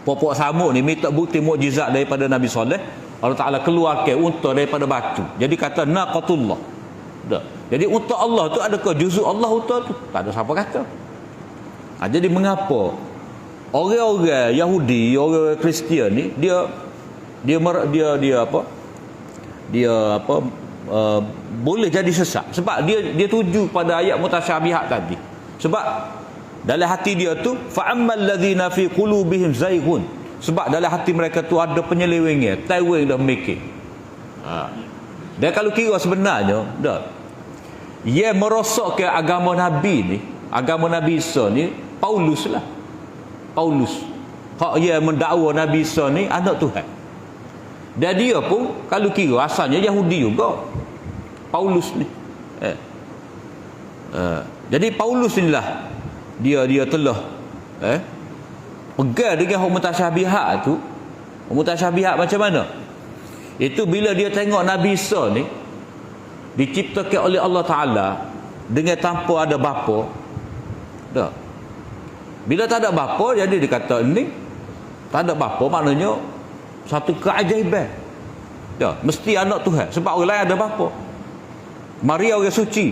popok samuk ni minta bukti mukjizat daripada Nabi Saleh, Allah Ta'ala keluarkan unta daripada batu. Jadi kata naqatullah. Jadi untuk Allah tu adakah juzuk Allah unta tu? Tak ada siapa kata. Jadi mengapa orang-orang Yahudi, orang Kristian ni dia boleh jadi sesat sebab dia tuju pada ayat mutasyabihat tadi. Sebab dalam hati dia tu fa'ammal ladzina fi qulubihim zaighun, sebab dalam hati mereka tu ada penyelewengan, taiwing dah mikir. Dan kalau kira sebenarnya ia merosakkan agama Nabi ni, agama Nabi Isa ni Paulus lah. Paulus hak ia mendakwa Nabi Isa ni anak Tuhan. Dan dia pun kalau kira asalnya Yahudi juga Paulus ni. Jadi Paulus inilah dia telah pegang dengan hak mutasyabihat tu. Mutasyabihat macam mana? Itu bila dia tengok Nabi Isa ni diciptakan oleh Allah Ta'ala dengan tanpa ada bapa. Bila tak ada bapa, jadi dia kata ni tak ada bapa, maknanya satu keajaiban. Mesti anak Tuhan. Sebab orang lain ada bapa. Maria orang suci.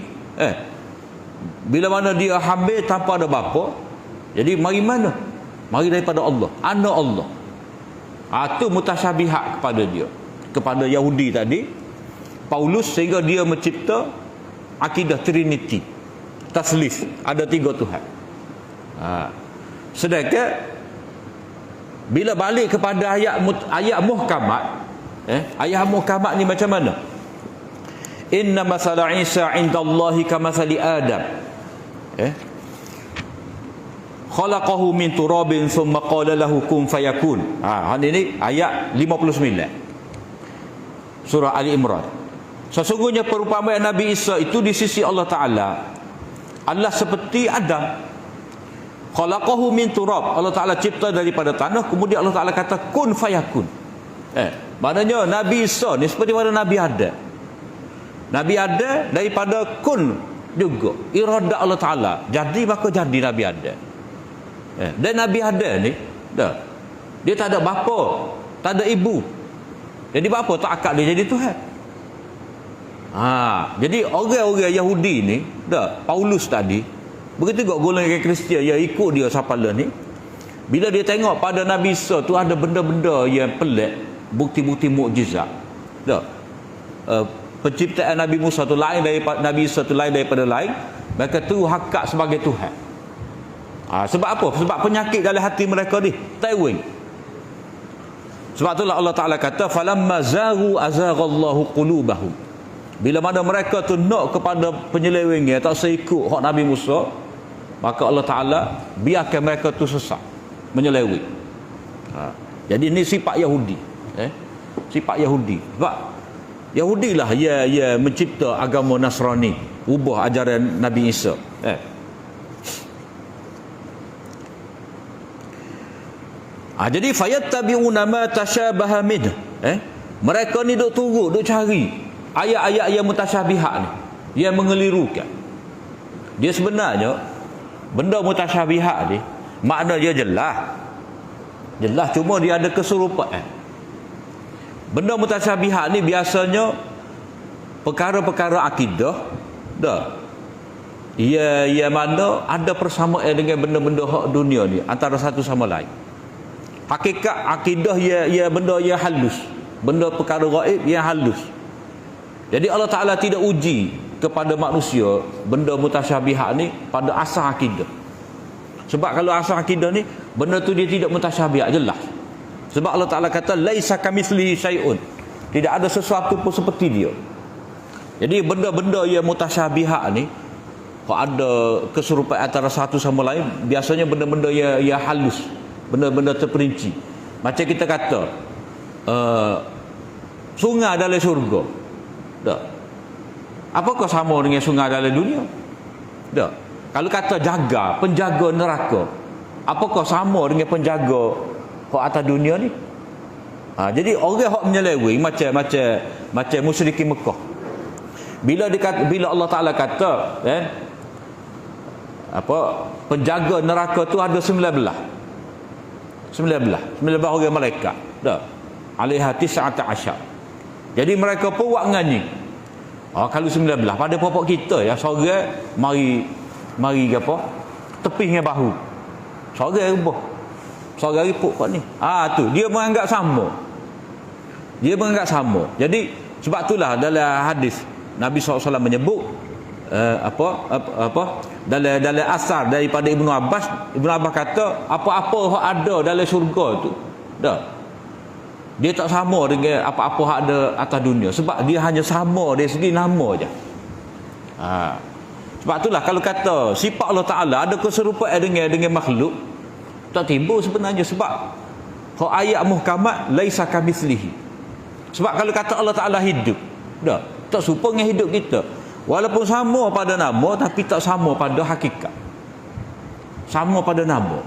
Bila mana dia hamil tanpa ada bapa, jadi mari mana? Mari daripada Allah, anak Allah. Itu mutasyabihat kepada dia, kepada Yahudi tadi, Paulus, sehingga dia mencipta akidah Trinity, taslif, ada 3 Tuhan. Sedangkan bila balik kepada ayat muhkamat, ayat muhkamat ni macam mana? Inna masala Isa indallahi kamathali Adam. Khalaqahu min turabin thumma qala lahu kun fayakun. Ini ayat 59. Surah Ali Imran. Sesungguhnya perumpamaan Nabi Isa itu di sisi Allah Ta'ala adalah seperti Adam. Khalaqahu min turab. Allah Ta'ala cipta daripada tanah, kemudian Allah Ta'ala kata kun fayakun. Maknanya Nabi Isa ni seperti mana Nabi Adam. Nabi Adam daripada kun juga, iradah Allah Ta'ala, jadi maka jadi Nabi Adam. Dan Nabi Adam ni dia tak ada bapa, tak ada ibu. Jadi bapa tak akak dia jadi Tuhan. Jadi orang-orang Yahudi ni, Paulus tadi, begitu juga golongan Kristian yang ikut dia sapala ni, bila dia tengok pada Nabi Isa tu ada benda-benda yang pelik, bukti-bukti mukjizat. Penciptaan Nabi Musa tu lain daripada Nabi Isa tu lain daripada lain, mereka tu hakak sebagai Tuhan. Sebab apa? Sebab penyakit dalam hati mereka ni, taiwing. Sebab itulah Allah Ta'ala kata falamma zaghu azaghallahu qulubahum. Bila mana mereka tu nak kepada penyelewengan, tak seikut hak Nabi Musa, maka Allah Ta'ala biarkan mereka tu sesat, menyeleweng. Jadi ini sifat Yahudi. Sifat Yahudi. Sebab Yahudi lah ia mencipta agama Nasrani, ubah ajaran Nabi Isa. Jadi fayattabi'una ma tashabaha min. Mereka ni duk turut, duk cari ayat-ayat yang mutasyabihat ni, yang mengelirukan. Dia sebenarnya benda mutasyabihat ni makna dia jelas. Jelas, cuma dia ada keserupaan. Benda mutasyabihat ni biasanya perkara-perkara akidah ia mana ada persamaan dengan benda-benda hak dunia ni antara satu sama lain. Hakikat akidah ia benda yang halus, benda perkara gaib yang halus. Jadi Allah Ta'ala tidak uji kepada manusia benda mutasyabihat ni pada asal akidah. Sebab kalau asal akidah ni, benda tu dia tidak mutasyabihat, jelas. Sebab Allah Ta'ala kata laisa kamitslihi syai'un, tidak ada sesuatu pun seperti dia. Jadi benda-benda yang mutasyabihat ni, kalau ada keserupaan antara satu sama lain, biasanya benda-benda yang halus, benda-benda terperinci. Macam kita kata sungai dalam syurga, tak? Apakah sama dengan sungai dalam dunia? Tak. Kalau kata penjaga neraka, apakah sama dengan penjaga hak atas dunia ni? Jadi orang hak menyeleweng macam musyrikin Mekah. Bila Allah Taala kata penjaga neraka tu ada 19 orang malaikat, dah alaiha 19. Jadi mereka pun buat nganyi. Kalau 19 pada pokok kita ya, seorang mari apa tepi dengan bahu, seorang rebah, seorang ripuk kat ni, tu dia menganggap sama. Jadi sebab itulah dalam hadis Nabi SAW menyebut dalam asar daripada Ibnu Abbas kata apa-apa yang ada dalam syurga tu dia tak sama dengan apa-apa yang ada atas dunia, sebab dia hanya sama dari segi nama je. Sebab itulah kalau kata sifat Allah Ta'ala ada keserupaan dengan makhluk, tak timbul sebenarnya. Sebab kalau ayat muhkamat laisa kamitslihi, sebab kalau kata Allah Ta'ala hidup, tak serupa dengan hidup kita. Walaupun sama pada nama, tapi tak sama pada hakikat. Sama pada nama.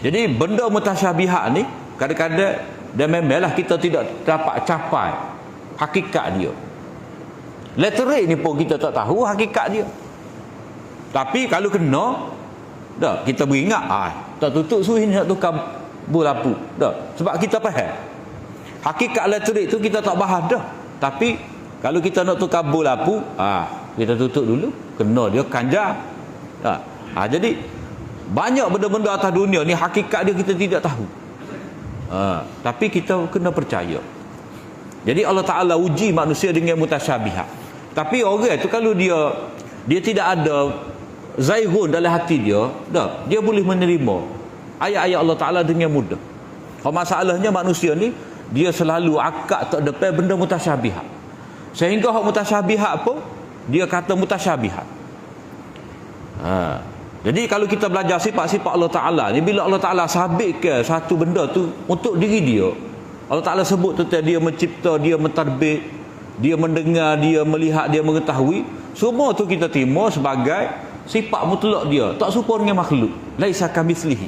Jadi benda mutasyabihat ni kadang-kadang, dan memanglah kita tidak dapat capai hakikat dia. Letterik ni pun kita tak tahu hakikat dia. Tapi kalau kena, kita beringat, tak tutup suhin nak tukar bulapu. Sebab kita faham hakikat letterik tu kita tak bahas dah. Tapi kalau kita nak tukar bulapu, kita tutup dulu, kena dia kanjar. Jadi banyak benda-benda atas dunia ni hakikat dia kita tidak tahu. Tapi kita kena percaya. Jadi Allah Ta'ala uji manusia dengan mutasyabihat. Tapi orang tu kalau dia tidak ada zaighun dalam hati dia, dia boleh menerima ayat-ayat Allah Ta'ala dengan mudah. Kalau masalahnya manusia ni, dia selalu akak tak depan benda mutasyabihat, sehingga hak mutasyabihat pun dia kata mutasyabihat. Jadi kalau kita belajar sifat-sifat Allah Ta'ala ni, bila Allah Ta'ala sabitkan satu benda tu untuk diri dia, Allah Ta'ala sebut tentang dia mencipta, dia mentadbir, dia mendengar, dia melihat, dia mengetahui, semua tu kita terima sebagai sifat mutlak dia, tak serupa dengan makhluk. Laisa kamitslihi.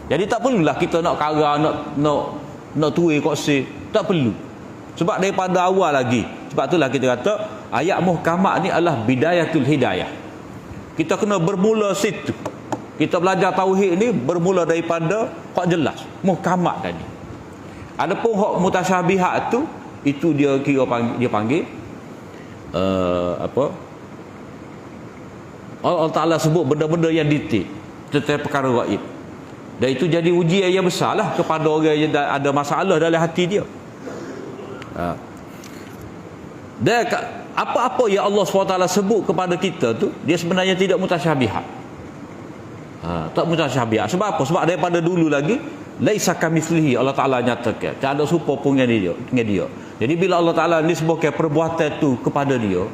Jadi tak perlulah kita nak kara, nak tuai koksi, tak perlu. Sebab daripada awal lagi. Sebab itulah kita kata ayat muhkamat ni adalah bidayatul hidayah. Kita kena bermula situ. Kita belajar tauhid ni bermula daripada hak jelas, muhkamat tadi. Adapun hak mutasyabihat tu, itu dia kira panggil Allah Ta'ala sebut benda-benda yang detail tentang perkara gaib. Dan itu jadi ujian yang besar lah kepada orang yang ada masalah dalam hati dia. Dan apa-apa yang Allah SWT sebut kepada kita tu, dia sebenarnya tidak mutasyabihat. Tak mutasyabihat. Sebab apa? Sebab daripada dulu lagi laisa kamitslihi, Allah Ta'ala nyatakan tak ada serupa pun dengan dia. Jadi bila Allah Ta'ala nisbahkan perbuatan tu kepada dia,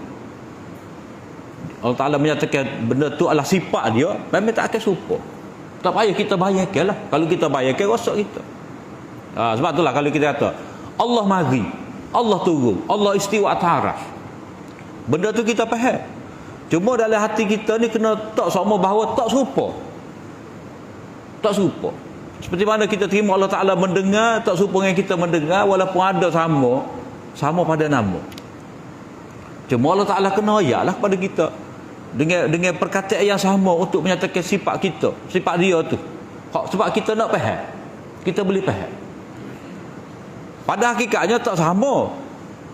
Allah Ta'ala menyatakan benda tu adalah sifat dia, memang tak akan serupa. Tak payah kita bayangkan lah. Kalau kita bayangkan, rosak kita. Sebab itulah kalau kita kata Allah mari, Allah turun, Allah istiwa atas arasy, benda tu kita faham. Cuma dalam hati kita ni kena tak sama bahawa tak serupa. Tak serupa. Seperti mana kita terima Allah Ta'ala mendengar, tak serupa dengan kita mendengar, walaupun ada sama pada nama. Cuma Allah Ta'ala kena ayatlah pada kita dengan perkataan yang sama untuk menyatakan sifat kita, sifat dia tu. Sebab kita nak faham, kita boleh faham. Pada hakikatnya tak sama.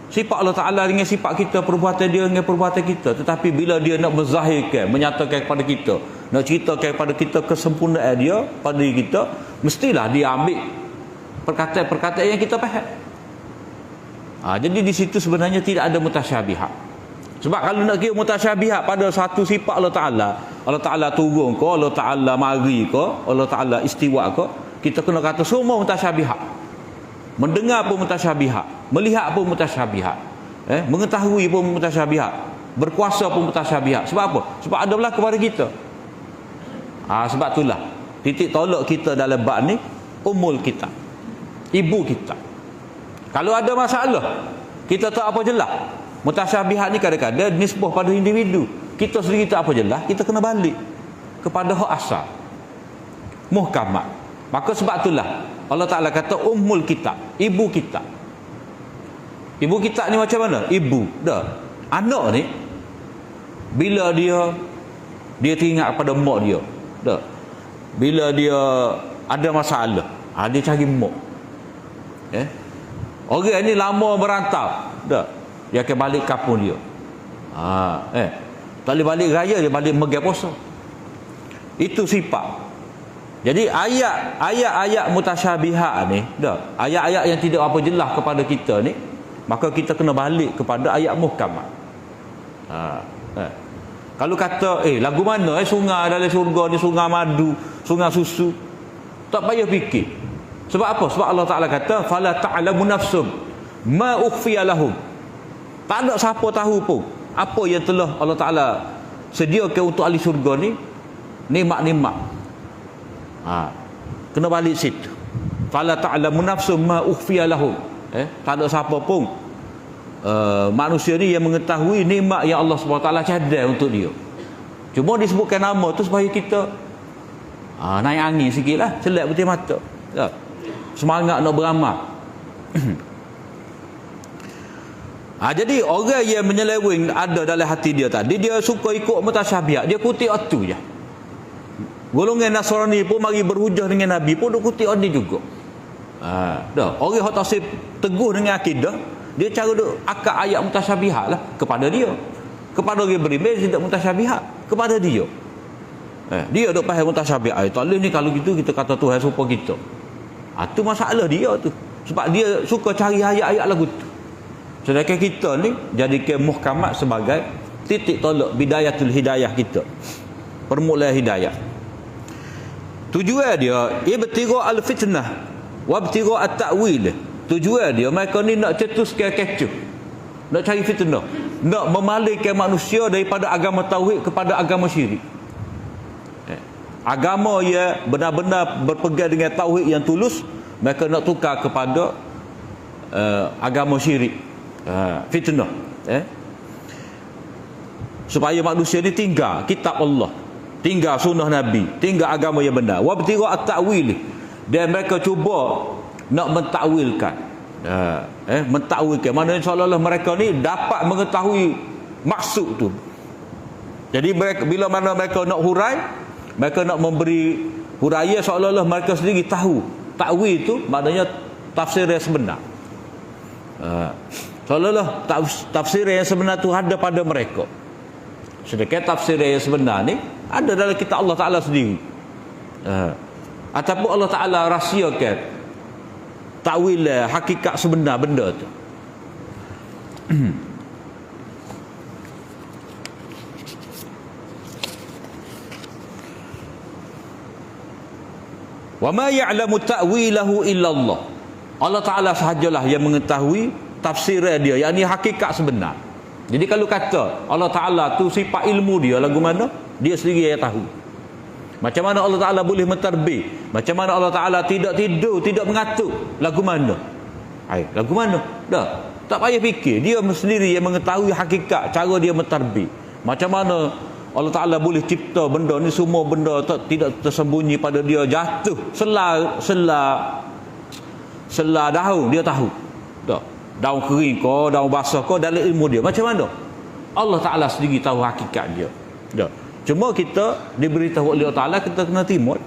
Sifat Allah Ta'ala dengan sifat kita, perbuatan dia dengan perbuatan kita. Tetapi bila dia nak menzahirkan, menyatakan kepada kita, nak ceritakan kepada kita kesempurnaan dia pada diri kita, mestilah dia ambil perkataan-perkataan yang kita faham. Jadi di situ sebenarnya tidak ada mutasyabihat. Sebab kalau nak kira mutasyabihat pada satu sifat Allah Ta'ala turun ke, Allah Ta'ala mari ke, Allah Ta'ala istiwa ke, kita kena kata semua mutasyabihat. Mendengar pun mutasyabihat, melihat pun mutasyabihat, mengetahui pun mutasyabihat, berkuasa pun mutasyabihat. Sebab apa? Sebab ada berlaku pada kita. Sebab itulah titik tolak kita dalam bab ni ummul kita, ibu kita. Kalau ada masalah, kita tak apa jelas. Mutasyabihat ni kadang-kadang nisbah pada individu. Kita sendiri tak apa jelas, kita kena balik kepada hak asal, muhkamat. Maka sebab itulah Allah Ta'ala kata ummul kitab, ibu kita. Ibu kita ni macam mana? Ibu. Dah. Anak ni bila dia teringat pada mak dia. Dah. Bila dia ada masalah, dia cari mak. Orang ni lama merantau. Dah. Dia akan balik kampung dia. Tak boleh balik raya, dia balik megang puasa. Itu sifat. Jadi ayat-ayat mutasyabihat ni, ayat-ayat yang tidak apa jelas kepada kita ni, maka kita kena balik kepada ayat muhkamat. Kalau kata lagu mana sungai dalam syurga ni, sungai madu, sungai susu, tak payah fikir. Sebab apa? Sebab Allah Ta'ala kata fala ta'lamu nafsum ma ukhfiya lahum. Tak ada siapa tahu pun apa yang telah Allah Ta'ala sediakan untuk ahli syurga ni, nikmat-nikmat. Kena balik situ. Fala ta'lamu nafsum ma ukhfiya lahum. Tak ada siapa pun manusia ni yang mengetahui nikmat yang Allah SWT cadar untuk dia. Cuma disebutkan nama tu supaya kita naik angin sikitlah, celak putih mata. Semangat nak beramal. Jadi orang yang menyeleweng ada dalam hati dia tadi, dia suka ikut mutasyabihat, dia kutip itu je. Golongan Nasrani pun mari berhujah dengan Nabi pun dia kutip ini juga. Orang yang tak teguh dengan akidah, dia cara duk akak ayat mutasyabihat lah kepada dia. Kepada orang beriman tidak mutasyabihat kepada dia. Dia duk faham mutasyabihat. Tak boleh ni kalau gitu kita kata Tuhan serupa kita. Itu masalah dia tu. Sebab dia suka cari ayat-ayat lagu tu. Sedangkan kita ni jadikan muhkamat sebagai titik tolak bidayatul hidayah kita. Permulaan hidayah. Tujuan dia ibtigha al-fitnah wa ibtigha at-ta'wil. Tujuan dia mereka ni nak cetuskan kecoh. Nak cari fitnah, nak memalingkan manusia daripada agama tauhid kepada agama syirik. Agama yang benar-benar berpegang dengan tauhid yang tulus, mereka nak tukar kepada agama syirik. Fitnah. Supaya manusia ni tinggal kitab Allah, tinggal sunnah Nabi, tinggal agama yang benar. Wa ibtigha at-ta'wil. Dan mereka cuba nak mentakwilkan. Mentakwilkan. Maknanya seolah-olah mereka ni dapat mengetahui maksud tu. Jadi mereka, bila mana mereka nak hurai, mereka nak memberi huraian seolah-olah mereka sendiri tahu. Takwil tu maknanya tafsir yang sebenar. Seolah-olah tafsir yang sebenar tu ada pada mereka. Sedangkan tafsir yang sebenar ni ada dalam kitab Allah Ta'ala sendiri. Ataupun Allah Ta'ala rahsiakan takwil hakikat sebenar benda tu. Wa ma ya'lamu ta'wilahu illa Allah. Allah Ta'ala sahajalah yang mengetahui tafsiran dia, yakni hakikat sebenar. Jadi kalau kata Allah Ta'ala tu sifat ilmu dia lagu mana, dia sendiri yang tahu. Macam mana Allah Ta'ala boleh mentarbih, macam mana Allah Ta'ala tidak tidur, tidak mengatuk, lagu mana? Lagu mana? Dah, tak payah fikir, dia sendiri yang mengetahui hakikat cara dia mentarbih. Macam mana Allah Ta'ala boleh cipta benda ni, semua benda tidak tersembunyi pada dia, jatuh selah daun dia tahu. Dah, daun kering ke, daun basah ke, dalam ilmu dia. Macam mana? Allah Ta'ala sendiri tahu hakikat dia. Dah. Cuma kita diberitahu oleh Allah Ta'ala, kita kena timut.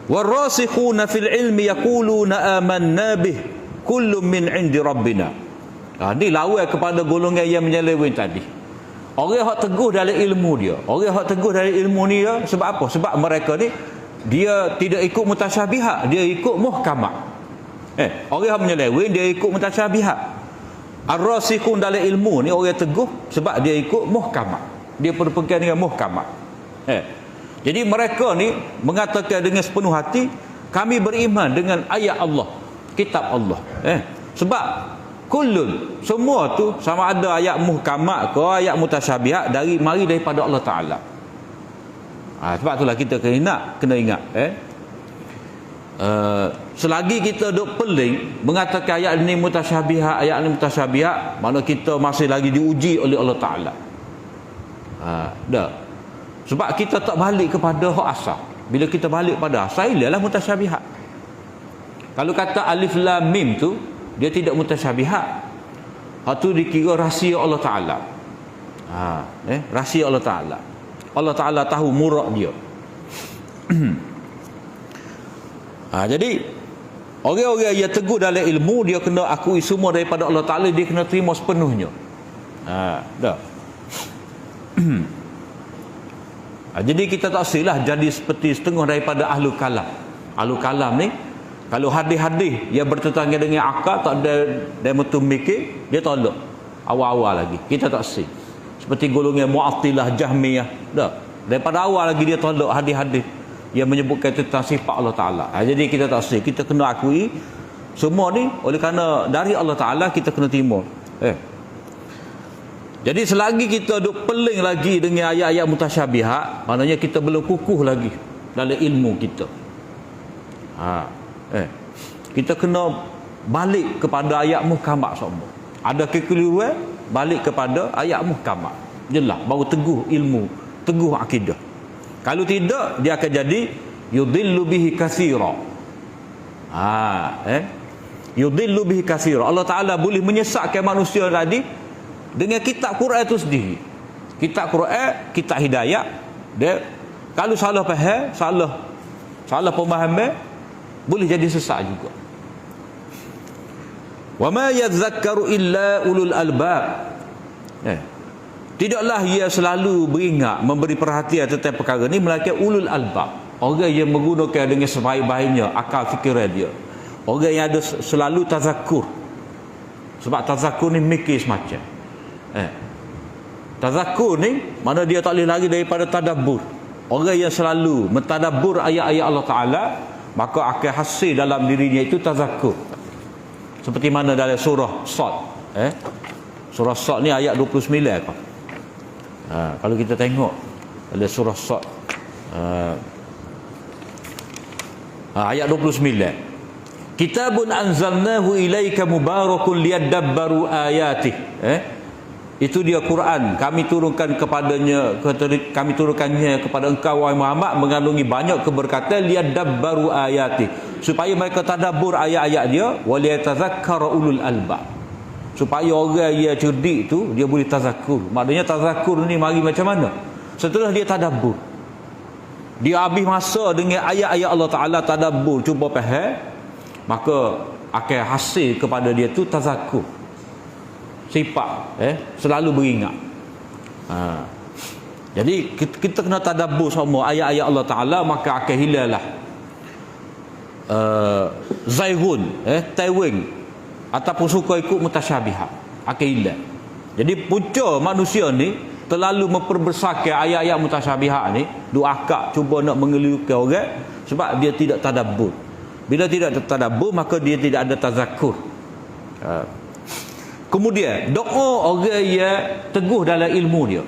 Warasikhuna fil ilmi yaquluna amanna bih kullum min indi rabbina. Ni lawan kepada golongan yang menyeleweng tadi. Orang yang teguh dalam ilmu dia, orang yang teguh dalam ilmu ni dia, sebab apa? Sebab mereka ni dia tidak ikut mutasyabihat, dia ikut muhkamat. Orang yang menyeleweng dia ikut mutasyabihat. Ar-rasikhun dalam ilmu ni orang yang teguh sebab dia ikut muhkamat, dia berpegang dengan muhkamat. Jadi mereka ni mengatakan dengan sepenuh hati, kami beriman dengan ayat Allah, kitab Allah. Sebab kullun, semua tu sama ada ayat muhkamat ke ayat mutasyabihat mari daripada Allah Ta'ala. Sebab itulah kita kena ingat selagi kita duk peling mengatakan ayat ini mutasyabihat, mana kita masih lagi diuji oleh Allah Ta'ala. Sebab kita tak balik kepada hak asal. Bila kita balik pada asal, ialah mutasyabihat. Kalau kata alif lam mim tu dia tidak mutasyabihat, hak tu dikira rahsia Allah Ta'ala. Rahsia Allah Ta'ala. Allah Ta'ala tahu murad dia. Jadi orang-orang yang teguh dalam ilmu, dia kena akui semua daripada Allah Ta'ala, dia kena terima sepenuhnya. Jadi kita tak silah jadi seperti setengah daripada ahlu kalam. Ahlu kalam ni kalau hadis-hadis yang bertentangan dengan akal, tak ada dia betul mikir, dia tolak awal-awal lagi. Kita tak sih seperti golongan Mu'attilah, Jahmiyah. Daripada awal lagi dia tolak hadis-hadis yang menyebutkan tentang sifat Allah Ta'ala. Jadi kita tak sih, kita kena akui semua ni oleh kerana dari Allah Ta'ala, kita kena terima. Jadi selagi kita duk peling lagi dengan ayat-ayat mutasyabihat, maknanya kita belum kukuh lagi dalam ilmu kita. Kita kena balik kepada ayat muhkamat semua. Ada kekeliruan, balik kepada ayat muhkamat. Jelas, baru teguh ilmu, teguh akidah. Kalau tidak, dia akan jadi yudillu bihi katsira. Yudillu bihi katsira. Allah Ta'ala boleh menyesatkan manusia tadi dengan kitab Quran itu sendiri. Kitab Quran, kitab hidayah. Dia kalau salah faham, salah pemahaman, boleh jadi sesat juga. Wa ma yadhakkaru illa ulul albab. Tidaklah ia selalu beringat, memberi perhatian tentang perkara ni melainkan ulul albab, orang yang menggunakan dengan sebaik-baiknya akal fikiran dia, orang yang ada selalu tazakkur. Sebab tazakkur ni mikir semacam tazakkur ni mana dia tak boleh lari daripada tadabbur. Orang yang selalu mentadabbur ayat-ayat Allah Ta'ala, maka akan hasil dalam dirinya itu tazakkur. Seperti mana dalam surah Sad. Surah Sad ni ayat 29 apa? Kalau kita tengok dalam surah Sad ayat 29, kitabun anzalnahu ilaika mubarakun liyadabbaru ayatih. Itu dia Quran, kami turunkannya kepada engkau wahai Muhammad, mengandungi banyak keberkatan, liyadabbaru ayatih, supaya mereka tadabbur ayat-ayat dia, waliyatadzakkara ulul albab, supaya orang yang cerdik tu dia boleh tazakkur. Maknanya tazakkur ni mari macam mana? Setelah dia tadabbur, dia habis masa dengan ayat-ayat Allah Ta'ala, tadabbur, cuba faham, maka akan hasil kepada dia tu tazakkur, sifat selalu beringat. Jadi kita kena tadabbur semua ayat-ayat Allah Ta'ala, maka akan hilanglah zaighun, taiwing ataupun suka ikut mutasyabihat, akan hilang. Jadi punca manusia ni terlalu memperbesarkan ayat-ayat mutasyabihat ni, duk akak cuba nak mengelirukan orang, sebab dia tidak tadabbur. Bila tidak tadabbur, maka dia tidak ada tazakkur. Kemudian doa orang yang teguh dalam ilmu dia,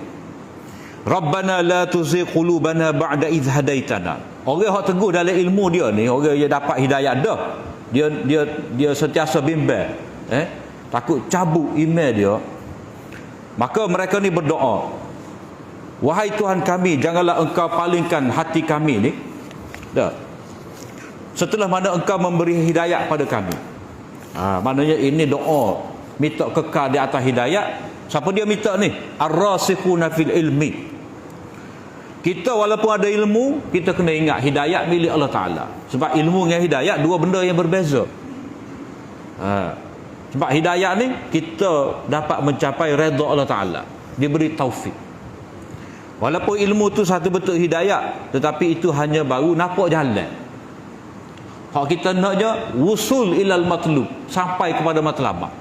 Rabbana la tuzigh qulubana ba'da idh hadaitana. Orang yang teguh dalam ilmu dia ni, orang yang dapat hidayah dah, dia sentiasa bimbang, takut cabut iman dia, maka mereka ni berdoa, wahai Tuhan kami, janganlah engkau palingkan hati kami ni setelah mana engkau memberi hidayah pada kami. Maknanya ini doa minta kekal di atas hidayah. Siapa dia minta ni? Ar-rasikhuna fil ilmi. Kita walaupun ada ilmu, kita kena ingat hidayah milik Allah Ta'ala. Sebab ilmu dengan hidayah dua benda yang berbeza. Sebab hidayah ni kita dapat mencapai redha Allah Ta'ala, diberi taufik. Walaupun ilmu tu satu bentuk hidayah, tetapi itu hanya baru nampak jalan. Hak kita nak je wusul ilal matlub, sampai kepada matlamat.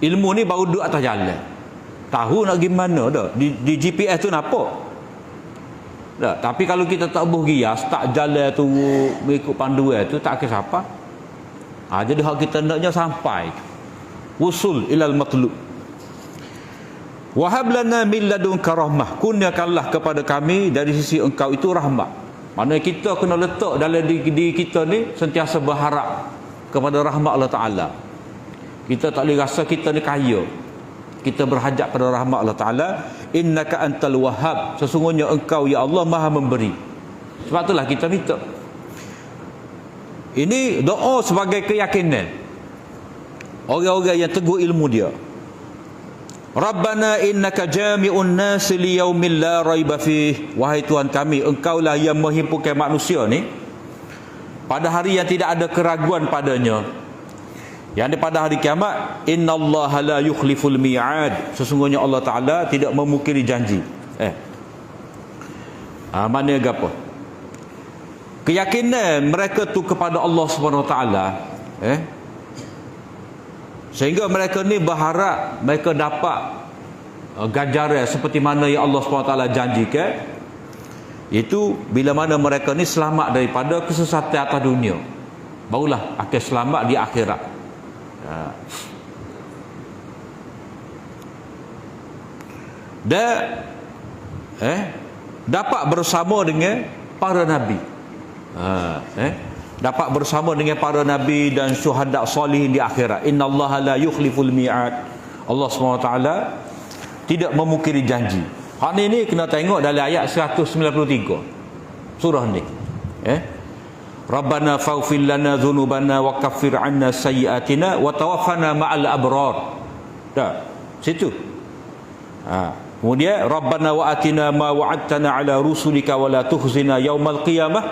Ilmu ni baru duduk atas jalan, tahu nak gimana dah. Di GPS tu nampak dah. Tapi kalau kita tak berhias, tak jalan tu mengikut panduan tu, tak ke siapa. Jadi hak kita naknya sampai wusul ilal matlub. Wahab lana min ladunka rahmah, kurniakanlah kepada kami dari sisi engkau itu rahmat. Maknanya kita kena letak dalam diri kita ni sentiasa berharap kepada rahmat Allah Ta'ala. Kita tak boleh rasa kita ni kaya, kita berhajat pada rahmat Allah Ta'ala. Innaka antal wahhab, sesungguhnya engkau ya Allah maha memberi. Sebab itulah kita minta. Ini doa sebagai keyakinan orang-orang yang teguh ilmu dia. Rabbana innaka jami'un nas liyaumin la raiba fih. Wahai Tuhan kami, engkaulah yang menghimpunkan manusia ni pada hari yang tidak ada keraguan padanya. Yang pada hari kiamat, innallaha la yukhliful mi'ad, sesungguhnya Allah Ta'ala tidak memungkiri janji. Mana apa? Keyakinan mereka tu kepada Allah Subhanahu Wa Ta'ala, sehingga mereka ni berharap mereka dapat ganjaran seperti mana yang Allah Subhanahu Wa Ta'ala janjikan. Itu bila mana mereka ni selamat daripada kesesatan atas dunia, barulah akan selamat di akhirat. Dan dapat bersama dengan para nabi. Dapat bersama dengan para nabi dan syuhada salihin di akhirat. Innallaha la yukhliful mi'ad. Allah SWT tidak memungkiri janji. Hak ni kena tengok dalam ayat 193 surah ni. Rabbana faghfir lana dhunubana wa kaffir 'anna sayyi'atina wa tawaffana ma'al abrar. Dah situ. Kemudian Rabbana wa atina ma wa'adtana 'ala rusulika wa la tukhzina yaumal qiyamah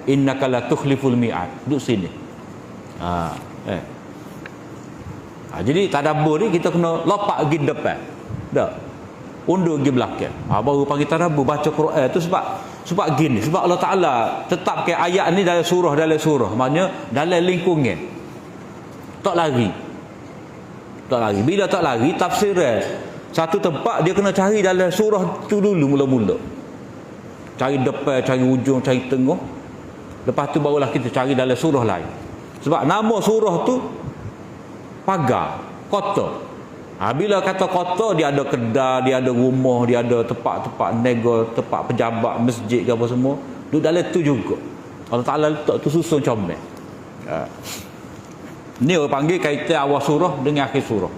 innaka la tukhliful mi'ad. Duduk sini. Jadi tadabbur ni kita kena lopak pergi depan. Dah. Undur pergi belakang. Baru panggil tadabbur baca Quran tu sebab gini, sebab Allah Ta'ala tetapkan ayat ni dalam surah. Maknanya dalam lingkungan. Tak lari. Bila tak lari, tafsiran satu tempat dia kena cari dalam surah tu dulu mula-mula. Cari depan, cari ujung, cari tengah. Lepas tu barulah kita cari dalam surah lain. Sebab nama surah tu pagar, kota. Bila kata kota, dia ada kedai, dia ada rumah, dia ada tempat-tempat nego, tempat pejabat, masjid ke apa semua. Duduk dalam tu juga. Allah Ta'ala letak tu susun comel. Ni orang panggil kaitan awal surah dengan akhir surah.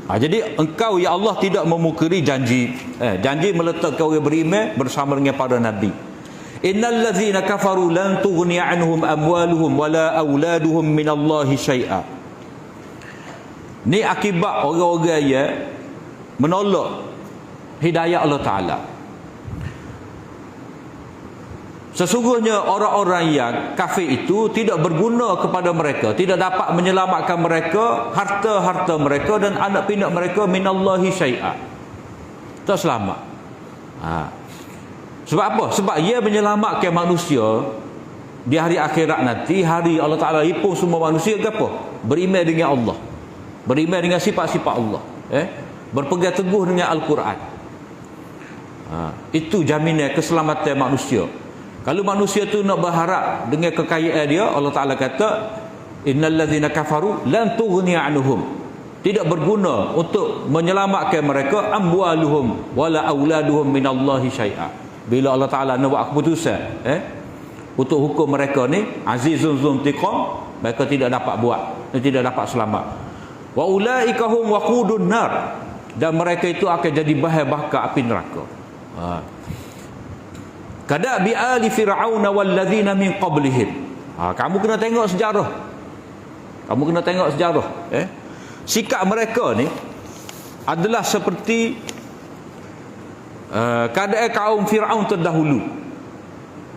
Jadi engkau ya Allah tidak memungkiri janji. Janji meletakkan orang beriman bersama dengan para nabi. Innal ladzina kafaru lan tughni anhum amwaluhum wala auladuhum minallahi syai'a. Ni akibat orang-orang yang menolak hidayah Allah Ta'ala. Sesungguhnya orang-orang yang kafir itu tidak berguna kepada mereka, tidak dapat menyelamatkan mereka, harta-harta mereka dan anak pinak mereka minallahi syai'a. Tak selamat. Sebab apa? Sebab ia menyelamatkan manusia di hari akhirat nanti, hari Allah Ta'ala himpun semua manusia ke apa? Beriman dengan Allah, beriman dengan sifat-sifat Allah, berpegang teguh dengan Al-Quran. Itu jaminan keselamatan manusia. Kalau manusia tu nak berharap dengan kekayaan dia, Allah Ta'ala kata innal ladzina kafaru lan tughni anhum, tidak berguna untuk menyelamatkan mereka amwaluhum wala auladuhum minallahi syai'a. Bila Allah Ta'ala nak buat keputusan untuk hukum mereka ni azizun zuntiqam, mereka tidak dapat buat, tidak dapat selamat. Wa ulaika hum waqudun nar, dan mereka itu akan jadi bahan bakar api neraka. Kada bi ali fir'aun wal ladzina min qablihim. Kamu kena tengok sejarah. Sikap mereka ni adalah seperti keadaan kaum Firaun terdahulu.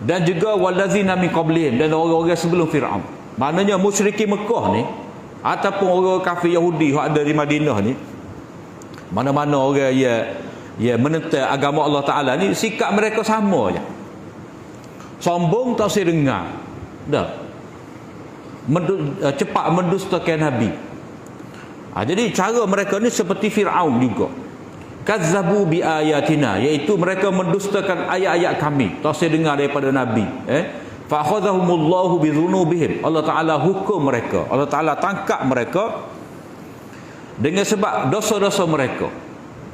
dan juga wallazina min qablihim, dan orang-orang sebelum Firaun. Maknanya musyrikin Mekah ni ataupun orang kafir Yahudi yang ada di Madinah ni, mana-mana orang ya menentang agama Allah Taala ni, sikap mereka sama je. Sombong tak usah dengar. Dah. Cepat mendustakan Nabi. Jadi cara mereka ni seperti Firaun juga. Kazzabu bi ayatina, iaitu mereka mendustakan ayat-ayat kami, tak usah dengar daripada Nabi. Fa akhadhahumullahu bi dhunubihim, Allah Taala hukum mereka, Allah Taala tangkap mereka dengan sebab dosa-dosa mereka.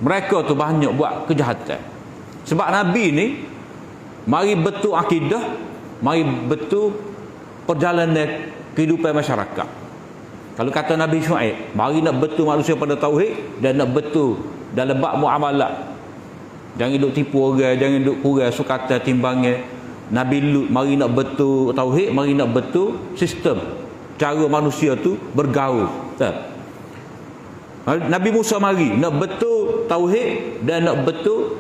Mereka tu banyak buat kejahatan. Sebab Nabi ni mari betul akidah, mari betul perjalanan kehidupan masyarakat. Kalau kata Nabi Syuaib, mari nak betul manusia pada tauhid dan nak betul dalam bab muamalat. Jangan duk tipu orang, jangan duk kurang sukatan timbangan. Nabi Lut mari nak betul tauhid, mari nak betul sistem cara manusia tu bergaul. Tak? Nabi Musa mari nak betul tauhid dan nak betul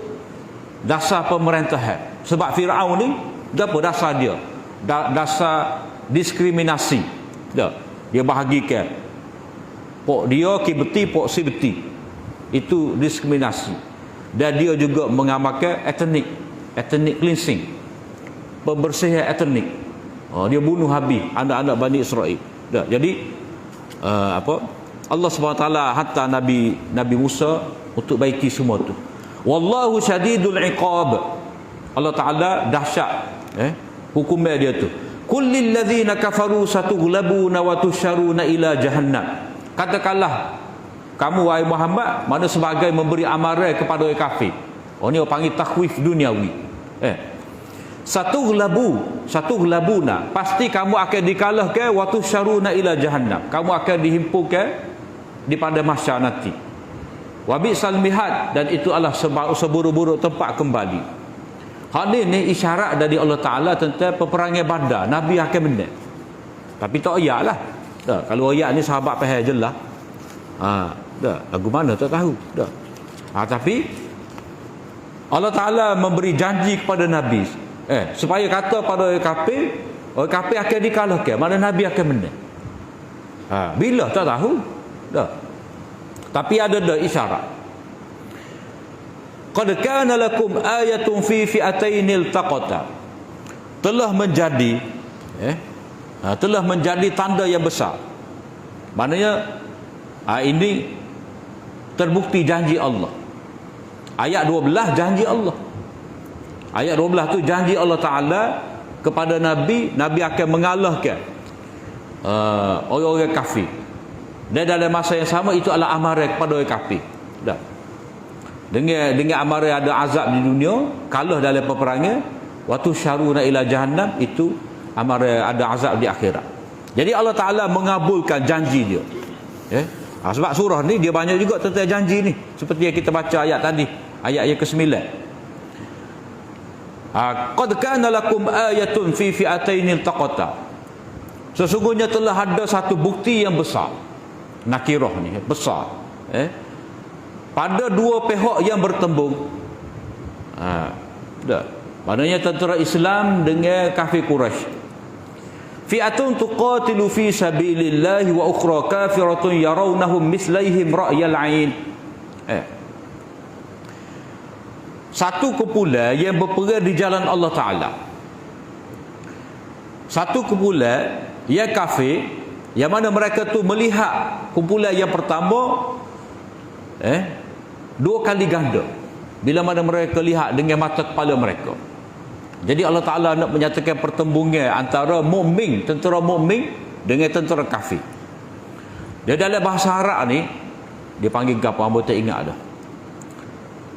dasar pemerintahan. Sebab Firaun ni apa dasar dia? Dasar diskriminasi. Tak? Dia bahagikan pok dia Kibti, pok Sibti. Itu diskriminasi. Dan dia juga mengamalkan ethnic cleansing, pembersihan etnik. Dia bunuh habis anak-anak Bani Israel. Jadi Allah SWT hantar Nabi Musa untuk baiki semua tu. Wallahu syadidul iqab, Allah Ta'ala dahsyat hukumnya dia tu. Kullil ladzina kafaru satughlabuna wa tusharuna ila jahannam. Katakanlah kamu wahai Muhammad, mana sebagai memberi amaran kepada orang kafir. Ni orang panggil takhwif duniawi. Satughlabuna, pasti kamu akan dikalahkan, wa tusharuna ila jahannam, kamu akan dihimpunkan di pada mahsyar nanti. Wa bi'sal mihad, dan itu adalah seburuk-buruk tempat kembali. Hal ini isyarat dari Allah Ta'ala tentang peperangan Badar. Nabi akan menang. Tapi tak ayat lah. Kalau ayat ni sahabat faham je lah. Lagu mana tak tahu. Tapi Allah Ta'ala memberi janji kepada Nabi supaya kata pada orang kafir akan dikalahkan, mana Nabi akan menang. Bila tak tahu. Tapi ada isyarat. Qad kana lakum ayatun fi fi'atayn iltaqata, telah menjadi tanda yang besar. Maknanya ini terbukti janji Allah. Ayat 12 janji Allah. Ayat 12 tu janji Allah Ta'ala kepada Nabi akan mengalahkan orang-orang kafir. Dan dalam masa yang sama itu adalah amaran kepada orang kafir. Dengan amaran ada azab di dunia, kalah dalam peperangan, waktu syaruna ila jahannam, itu amaran ada azab di akhirat. Jadi Allah Ta'ala mengabulkan janji dia. Sebab surah ni dia banyak juga tentang janji ni, seperti yang kita baca ayat tadi, ayat yang ke-9. Qad kana lakum ayatun fi fi'atayn iltaqata, sesungguhnya telah ada satu bukti yang besar. Nakirah ni besar, pada dua pihak yang bertembung. Maknanya tentera Islam dengan kafir Quraisy. Fi'atun tuqatilu fi sabilillahi wa ukhra kafiratun yarawnahum mislaihim ra'yal 'ain. Satu kumpulan yang berperang di jalan Allah Ta'ala. Satu kumpulan yang kafir, yang mana mereka tu melihat kumpulan yang pertama dua kali ganda bila mana mereka lihat dengan mata kepala mereka. Jadi Allah Ta'ala nak menyatakan pertembungan antara mukmin, tentera mukmin dengan tentera kafir. Dia dalam bahasa Arab ni dia panggil apa, hamba tak ingat dah.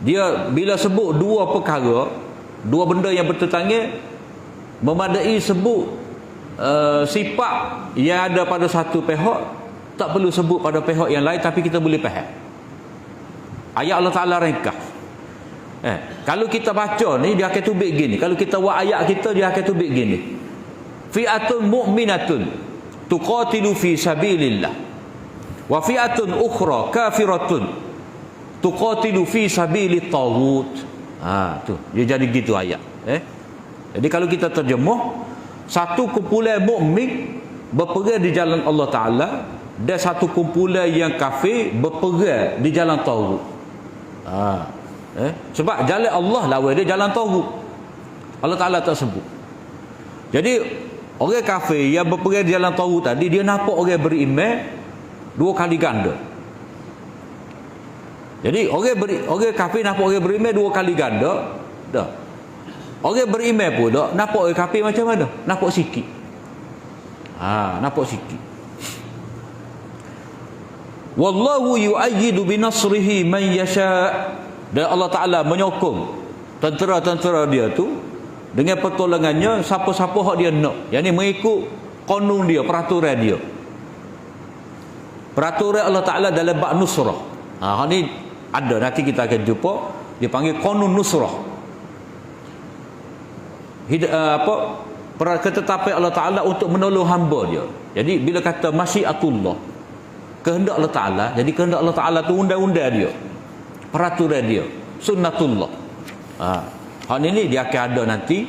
Dia bila sebut dua perkara, dua benda yang bertentangan, memadai sebut sifat yang ada pada satu pihak, tak perlu sebut pada pihak yang lain, tapi kita boleh faham. Ayat Allah Ta'ala ringkas. Kalau kita baca ni dia akan tubik gini, kalau kita buat ayat kita dia akan tubik gini. Fi'atun mu'minatun tuqatilu fi sabilillah wa fi'atun ukhra kafiratun tuqatilu fi sabilit taghut. Tu dia jadi gitu ayat. Jadi kalau kita terjemuh, satu kumpulan mukmin berperang di jalan Allah Ta'ala, dan satu kumpulan yang kafir berperang di jalan taghut. Sebab jalan Allah lawan dia jalan taghut. Allah Ta'ala tak sebut. Jadi orang kafir yang berperang di jalan taghut tadi, dia nampak orang beriman dua kali ganda. Jadi orang kafir nampak orang beriman dua kali ganda. Dah. Orang beriman pun dah nampak orang kafir macam mana? Nampak sikit. Nampak sikit. Wallahu yu'ayyidu binasrihi man yasha'. Dan Allah Ta'ala menyokong tentera-tentera dia tu dengan pertolongannya siapa-siapa hak dia nak. Yang ni mengikut konun dia, peraturan dia. Peraturan Allah Ta'ala dalam bab nusrah. Hak ni ada, nanti kita akan jumpa, dipanggil konun nusrah. Ketetapan Allah Ta'ala untuk menolong hamba dia. Jadi bila kata masyiatullah, kehendak Allah Ta'ala, jadi kehendak Allah Ta'ala tu undang-undang dia, peraturan dia, sunnatullah. Hal ini dia akan ada nanti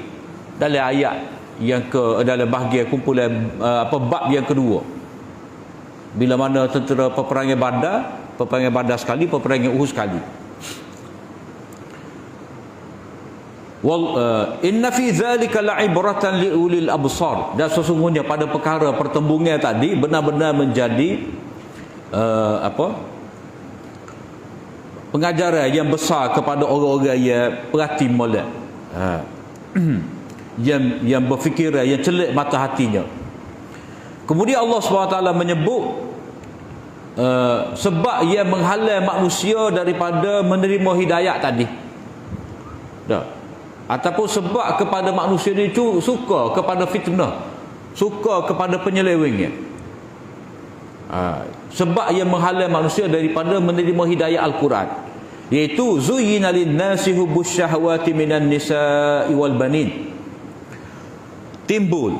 dalam ayat yang dalam bahagian kumpulan bab yang kedua, bila mana tentera peperangan Badar sekali, peperangan Uhud sekali. Inna fi dzalika la'ibratan liulil absar. Dan sesungguhnya pada perkara pertembungan tadi benar-benar menjadi pengajaran yang besar kepada orang-orang yang perhati molek, yang berfikiran, yang celik mata hatinya. Kemudian Allah SWT menyebut sebab ia menghalang manusia daripada menerima hidayat tadi. Dah. Ataupun sebab kepada manusia ni suka kepada fitnah, suka kepada penyelewengan. Sebab yang menghalang manusia daripada menerima hidayah Al-Quran, iaitu zuyyina lin-nasi hubbus syahawati minan nisa'i wal banin. Timbul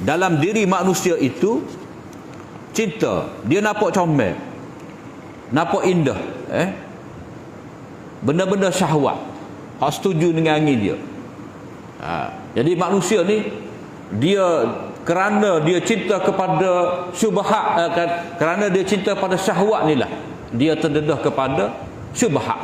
dalam diri manusia itu cinta, dia nampak comel, nampak indah, benda-benda syahwat. Hak setuju dengan angin dia. Jadi manusia ni, dia kerana dia cinta kepada syubhat, kerana dia cinta pada syahwat ni lah, dia terdedah kepada syubhat.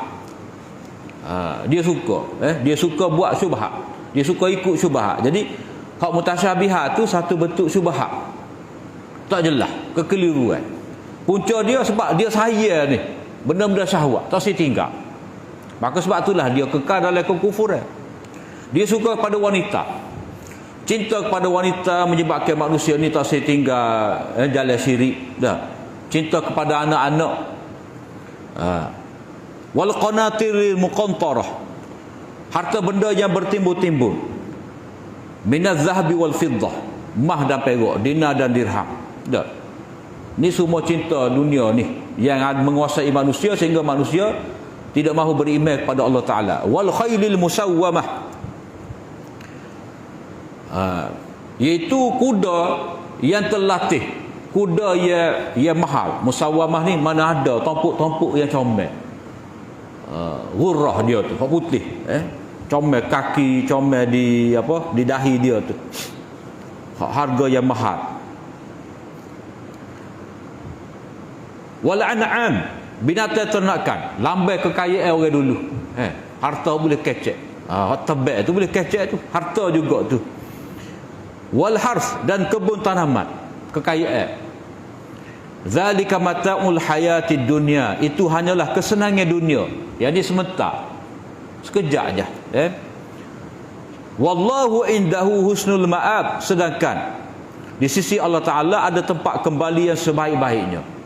Dia suka, dia suka buat syubhat, dia suka ikut syubhat. Jadi hak mutasyabihat tu satu bentuk syubhat, tak jelas, kekeliruan. Punca dia sebab dia sayang ni benda-benda syahwat, tak tinggal. Maka sebab itulah dia kekal dalam kekufuran. Dia suka kepada wanita. Cinta kepada wanita menyebabkan manusia ni tak tinggal jalan syirik. Dah. Cinta kepada anak-anak. Wal qanatiril muqantarah. Harta benda yang bertimbul-timbul. Minaz zahabi wal fiddah. Mah dan perak, dinar dan dirham. Dah. Ni semua cinta dunia ni yang menguasai manusia sehingga manusia tidak mahu beriman kepada Allah Ta'ala. Wal khailil musawwamah, iaitu kuda yang terlatih, kuda yang mahal. Musawwamah ni mana ada tompuk-tompuk yang comel, ghurrah dia tu, putih, comel kaki, comel di dahi dia tu, harga yang mahal. Wal an'am, binatang ternakan, lambai kekayaan orang dulu. Harta boleh kecek. Harta beg tu boleh kecek tu, harta juga tu. Wal harth, dan kebun tanaman, kekayaan. Zalika mata'ul hayatid dunya, itu hanyalah kesenangan dunia. Yang ni sebentar, sekejap aja. Wallahu indahu husnul ma'ab, sedangkan di sisi Allah Ta'ala ada tempat kembali yang sebaik-baiknya.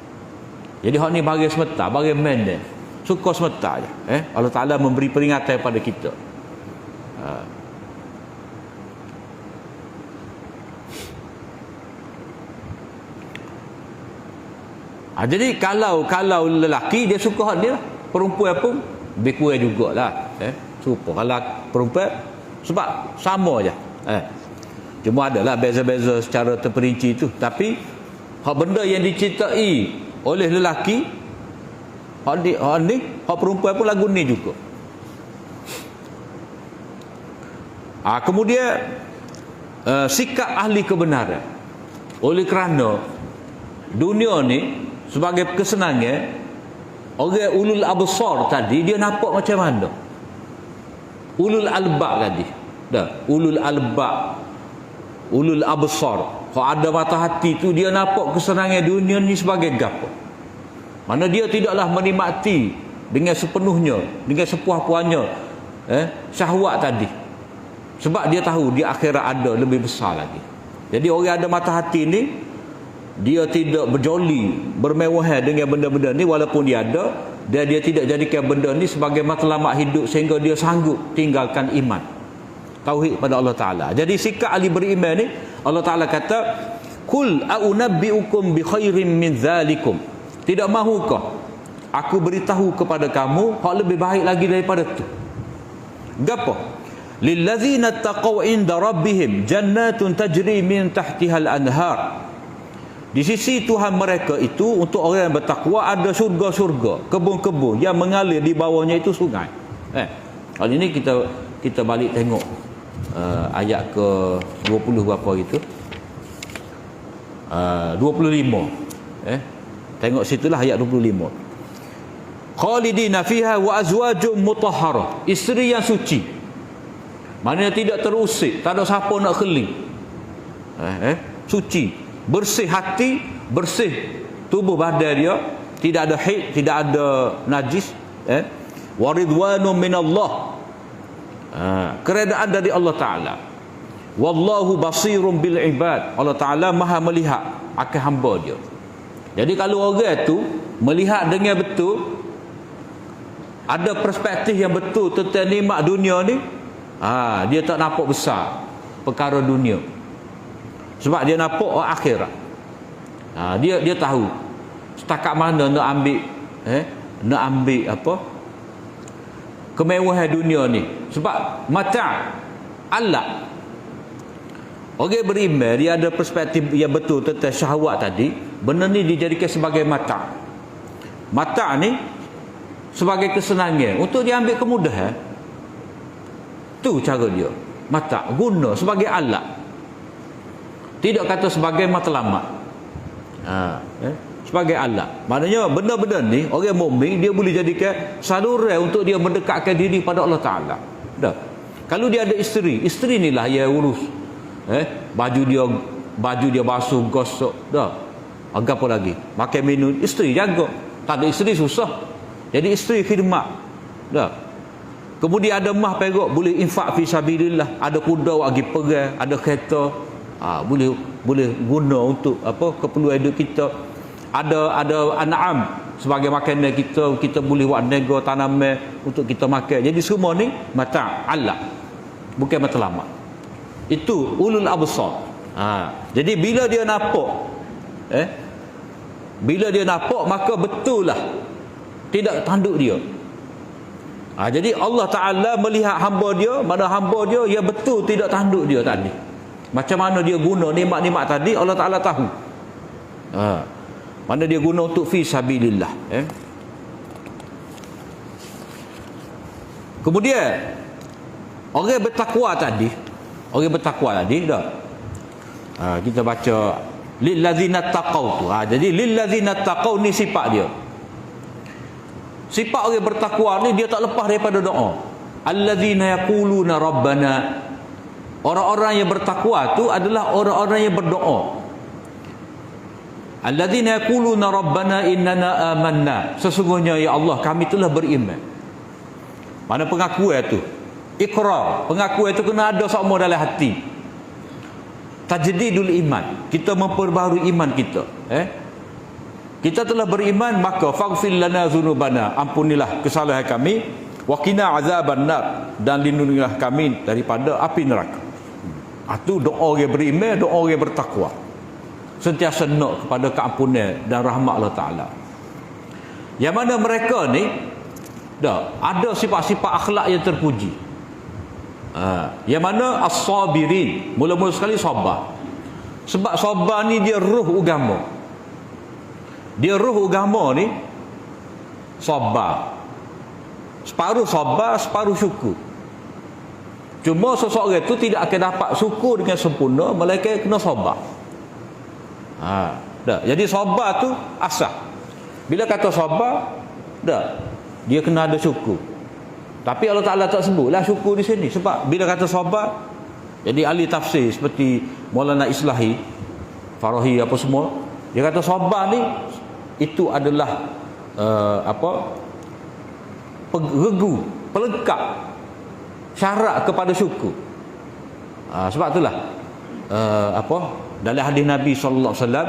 Jadi hak ni bagi sebentar, bagi main, suka sebentar je. Allah Ta'ala memberi peringatan pada kita. Jadi kalau lelaki dia suka hak ni lah, perempuan pun lebih kurang jugalah. Suka kalau perempuan, sebab sama je. Cuma adalah beza-beza secara terperinci tu. Tapi hak benda yang dicintai oleh lelaki, hak perempuan pun lagu ni juga. Kemudian sikap ahli kebenaran. Oleh kerana dunia ni sebagai kesenangan, orang ulul absar tadi dia nampak macam mana? Ulul albab tadi. Ulul albab, ulul absar. Kalau ada mata hati tu dia nampak kesenangan dunia ni sebagai gapo? Mana dia tidaklah menikmati dengan sepenuhnya, dengan sepuas-puasnya syahwat tadi. Sebab dia tahu di akhirat ada lebih besar lagi. Jadi orang ada mata hati ni, dia tidak berjoli, bermewah dengan benda-benda ni walaupun dia ada, dan dia tidak jadikan benda ni sebagai matlamat hidup sehingga dia sanggup tinggalkan iman, tauhid pada Allah Ta'ala. Jadi sikap ahli beriman ni, Allah Ta'ala kata, Kul a'unabbi'ukum bi khairim min zalikum. Tidak mahukah aku beritahu kepada kamu hak lebih baik lagi daripada tu? Gapo? Lillazina taqaw inda rabbihim jannatun tajri min tahtihal anhar. Di sisi Tuhan mereka itu, untuk orang yang bertakwa ada syurga-syurga, kebun-kebun yang mengalir di bawahnya itu sungai. Kali ini kita balik tengok ayat ke 20 berapa gitu. 25. Tengok situlah ayat 25. Khalidina fiha wa azwajum mutahharah. Isteri yang suci. Maknanya tidak terusik, tak ada siapa nak kheli. Suci, bersih hati, bersih tubuh badan dia, tidak ada haid, tidak ada najis. Wa ridwanun minallah. Keredaan dari Allah Ta'ala. Wallahu basirun bil ibad. Allah Ta'ala maha melihat akan hamba dia. Jadi kalau orang tu melihat dengan betul, ada perspektif yang betul tentang nikmat dunia ni, dia tak nampak besar perkara dunia, sebab dia nampak akhirat. Dia tahu setakat mana nak ambil apa kemewahan dunia ni. Sebab mata' Allah, orang beriman dia ada perspektif yang betul tentang syahwat tadi. Benda ni dijadikan sebagai mata'. Mata' ni sebagai kesenangan untuk dia ambil kemudahan. Tu cara dia. Mata' guna sebagai alat, tidak kata sebagai matlamat. Sebagai alat. Maknanya benda-benda ni orang mukmin dia boleh jadikan saluran untuk dia mendekatkan diri pada Allah Ta'ala. Kalau dia ada isteri inilah yang urus. Baju dia basuh, gosok, agak apa lagi, makan minum, isteri jaga. Tak ada isteri susah. Jadi isteri khidmat. Kemudian ada mah perak, boleh infak fi sabilillah, ada kuda bagi perang, ada kereta, boleh guna untuk apa keperluan hidup kita. Ada an'am sebagai makanan kita boleh buat nego tanaman untuk kita makan. Jadi semua ni mata' Allah, bukan matlamat. Itu ulul absar. Jadi bila dia nampak maka betul lah tidak tanduk dia. Jadi Allah Ta'ala melihat hamba dia, mana hamba dia yang betul tidak tanduk dia tadi. Macam mana dia guna nikmat-nikmat tadi, Allah Ta'ala tahu. Mana dia guna untuk fi sabilillah. Kemudian orang bertakwa tadi dah. Kita baca lillazina taqaw tu. Jadi lillazina taqaw ni sifat dia. Sifat orang bertakwa ni dia tak lepas daripada doa. Allazina yaquluna rabbana. Orang-orang yang bertakwa tu adalah orang-orang yang berdoa. Allazina yaquluna rabbana innana amanna. Sesungguhnya ya Allah kami telah beriman. Mana pengakuan tu? Iqrar. Pengakuan itu kena ada semua dalam hati. Tajdidul iman. Kita memperbaharui iman kita. Kita telah beriman, maka faghfir lana dzunubana, ampunilah kesalahan kami, wa qina azabannar, dan lindungilah kami daripada api neraka. Itu doa orang beriman, doa orang bertakwa. Sentiasa nak kepada keampunan dan rahmat Allah Ta'ala. Yang mana mereka ni ada sifat-sifat akhlak yang terpuji. Yang mana as-sabirin, mula-mula sekali sabar. Sebab sabar ni dia ruh agama. Dia ruh agama ni sabar. Separuh sabar, separuh syukur. Cuma seseorang itu tidak akan dapat syukur dengan sempurna melainkan kena sabar. Jadi sabar tu asas. Bila kata sabar, dia kena ada syukur. Tapi Allah Ta'ala tak sebutlah syukur di sini. Sebab bila kata sabar, jadi ahli tafsir seperti Maulana Islahi, Farahi apa semua, dia kata sabar ni itu adalah regu, pelengkap syarat kepada syukur. Sebab itulah dalam hadis Nabi sallallahu alaihi wasallam,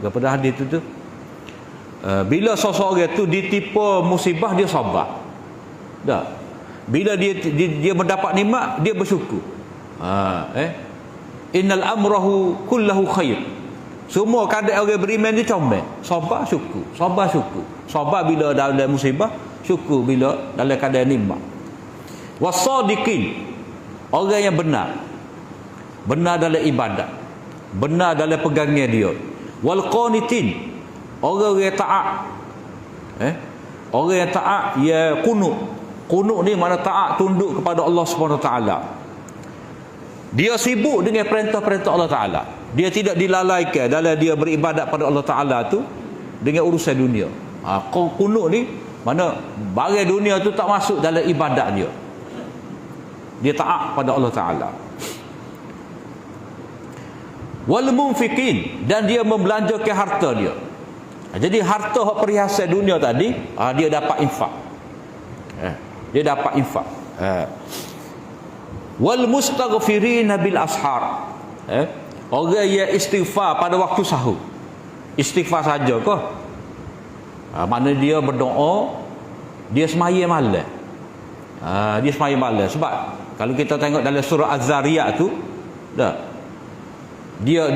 kepada hadis itu tu, bila seseorang itu ditimpa musibah dia sabar. Bila dia mendapat nikmat dia bersyukur. Innal amrahu kullahu khair. Semua keadaan orang beriman dia comel, sabar syukur, sabar syukur. Sabar bila dalam musibah, syukur bila dalam keadaan nikmat. Wasadiqin, orang yang benar. Benar dalam ibadat, benar dalam pegangan dia. Wal qanitin, orang yang taat. Orang yang taat ya qunut. Qunut ni makna taat, tunduk kepada Allah Subhanahu Wa Taala. Dia sibuk dengan perintah-perintah Allah Taala. Dia tidak dilalaikan dalam dia beribadat pada Allah Taala tu dengan urusan dunia. Qunut ni mana barang dunia tu tak masuk dalam ibadat dia. Dia taat pada Allah Taala. Wal munfiqin, dan dia membelanjakan harta dia. Jadi harta hak perhiasan dunia tadi, dia dapat infak. Dia dapat infak. Wal mustaghfirin bil ashar. Orang yang istighfar pada waktu sahur. Istighfar saja ke? Mana dia berdoa, dia semaya malam. Dia semaya malam. Sebab kalau kita tengok dalam surah Az-Zariyat tu, dia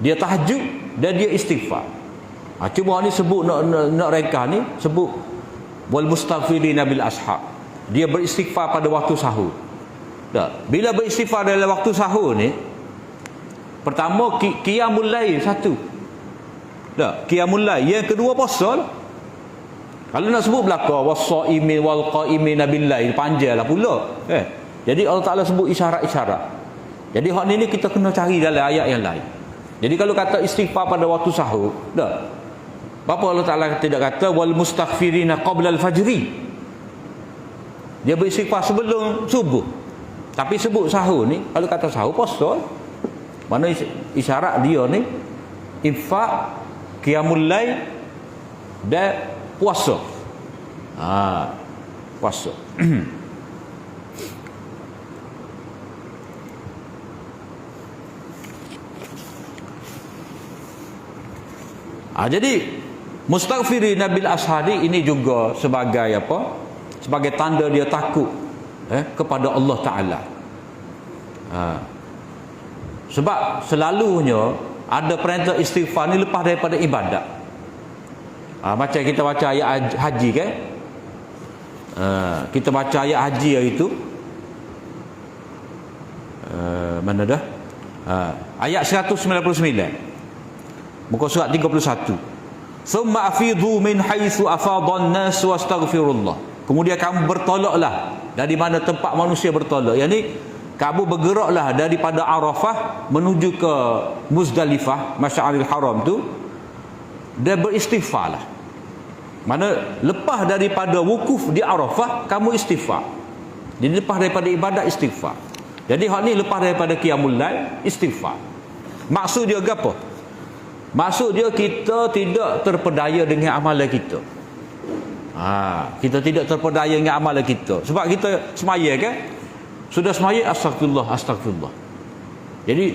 dia tahajud dan dia istighfar. Cuma ni sebut nak reka ni sebut wal mustaghfirin bil ashar. Dia beristighfar pada waktu sahur. Bila beristighfar dalam waktu sahur ni, pertama qiyamul lail satu. Qiyamul lail. Yang kedua puasa. Kalau nak sebut belaka was-saimin wal qaimin bil lail, panjanglah pula. Jadi Allah Taala sebut isyarat-isyarat. Jadi hak ni kita kena cari dalam ayat yang lain. Jadi kalau kata istighfar pada waktu sahur, apa Allah Taala tidak kata wal mustaghfirina qabla al-fajri. Dia beristighfar sebelum subuh. Tapi sebut sahur ni, kalau kata sahur puasa, mana isyarat dia ni infak, qiyamul lail dan puasa. Puasa. Jadi mustaghfirin bil ashari ini juga sebagai apa? Sebagai tanda dia takut kepada Allah Taala. Sebab selalunya ada perintah istighfar ni lepas daripada ibadat. Macam kita baca ayat haji kan? Kita baca ayat haji itu mana dah? Ayat 199. Muka surat 31. Summa afidhu min haitsu afadhan nas wastaghfirullah. Kemudian kamu bertolaklah dari mana tempat manusia bertolak. Yang ni kamu bergeraklah daripada Arafah menuju ke Muzdalifah, Masy'aril Haram tu, dan beristighfarlah. Mana lepas daripada wukuf di Arafah kamu istighfar. Jadi lepas daripada ibadat istighfar. Jadi hak ni lepas daripada qiyamul lail istighfar. Maksud dia apa? Maksud dia kita tidak terpedaya dengan amalan kita. Kita tidak terpedaya dengan amalan kita. Sebab kita semaya kan? Sudah semaya astagfirullah, astagfirullah. Jadi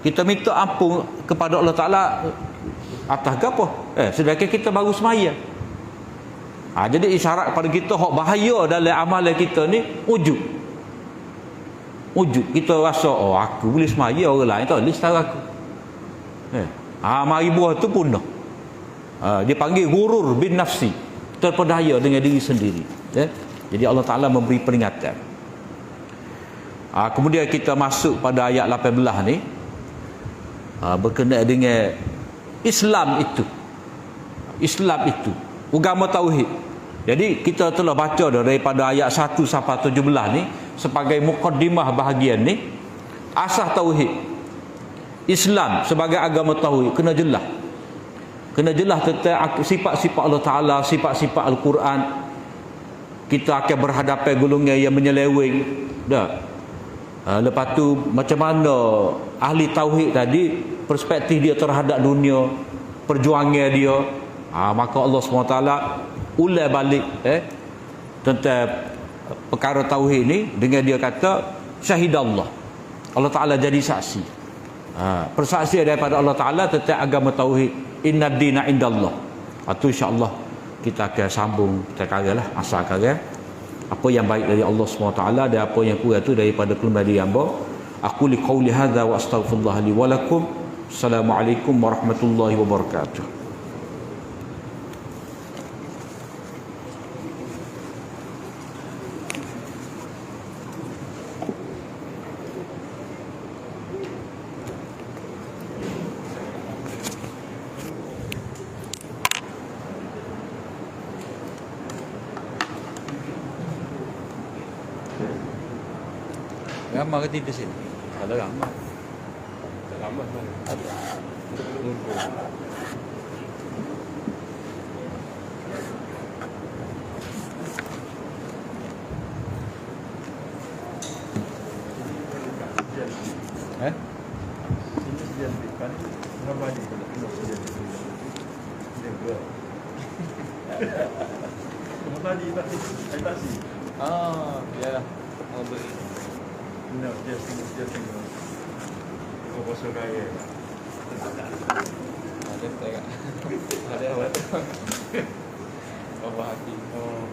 kita minta ampun kepada Allah Taala atas apa? Sedangkan kita baru semaya. Jadi isyarat kepada kita hak bahaya dalam amalan kita ni ujub. Ujub. Kita rasa aku boleh semaya, orang lain tak boleh setara aku. Mari buah tu punah. Dia panggil gurur bin nafsi, terpedaya dengan diri sendiri. Jadi Allah Ta'ala memberi peringatan. Kemudian kita masuk pada ayat 18 ni, berkenaan dengan Islam itu. Islam itu agama tauhid. Jadi kita telah baca dah daripada ayat 1 sampai 17 ni sebagai mukaddimah bahagian ni. Asas tauhid. Islam sebagai agama tauhid kena jelas. Kena jelas tentang sifat-sifat Allah Taala, sifat-sifat Al-Quran. Kita akan berhadapan golongan yang menyeleweng. Dah. Lepas tu macam mana ahli tauhid tadi perspektif dia terhadap dunia, perjuangan dia. Maka Allah SWT ulai balik tentang perkara tauhid ni dengan dia kata syahidallah. Allah Taala jadi saksi. Persaksian daripada Allah Taala tentang agama tauhid. Innad dina indallah. Itu insya-Allah kita akan sambung kita karalah asal kara. Apa yang baik dari Allah SWT dan apa yang kurang itu daripada kelemahan diri hamba. Aku li qauli hadza wa astaghfirullah li wa lakum. Assalamualaikum warahmatullahi wabarakatuh. Ramai ke tidak sini? Ada ramai. Ramai mana? Ada. Ini sedian depan. Ramai ni kalau kena sedian depan. Dia buat. Kamu tadi tadi. Ya. Oh, beri. No, dia tengok. Oh, bosok kaya. Ada tak? Ada apa? Oh, hati. Oh,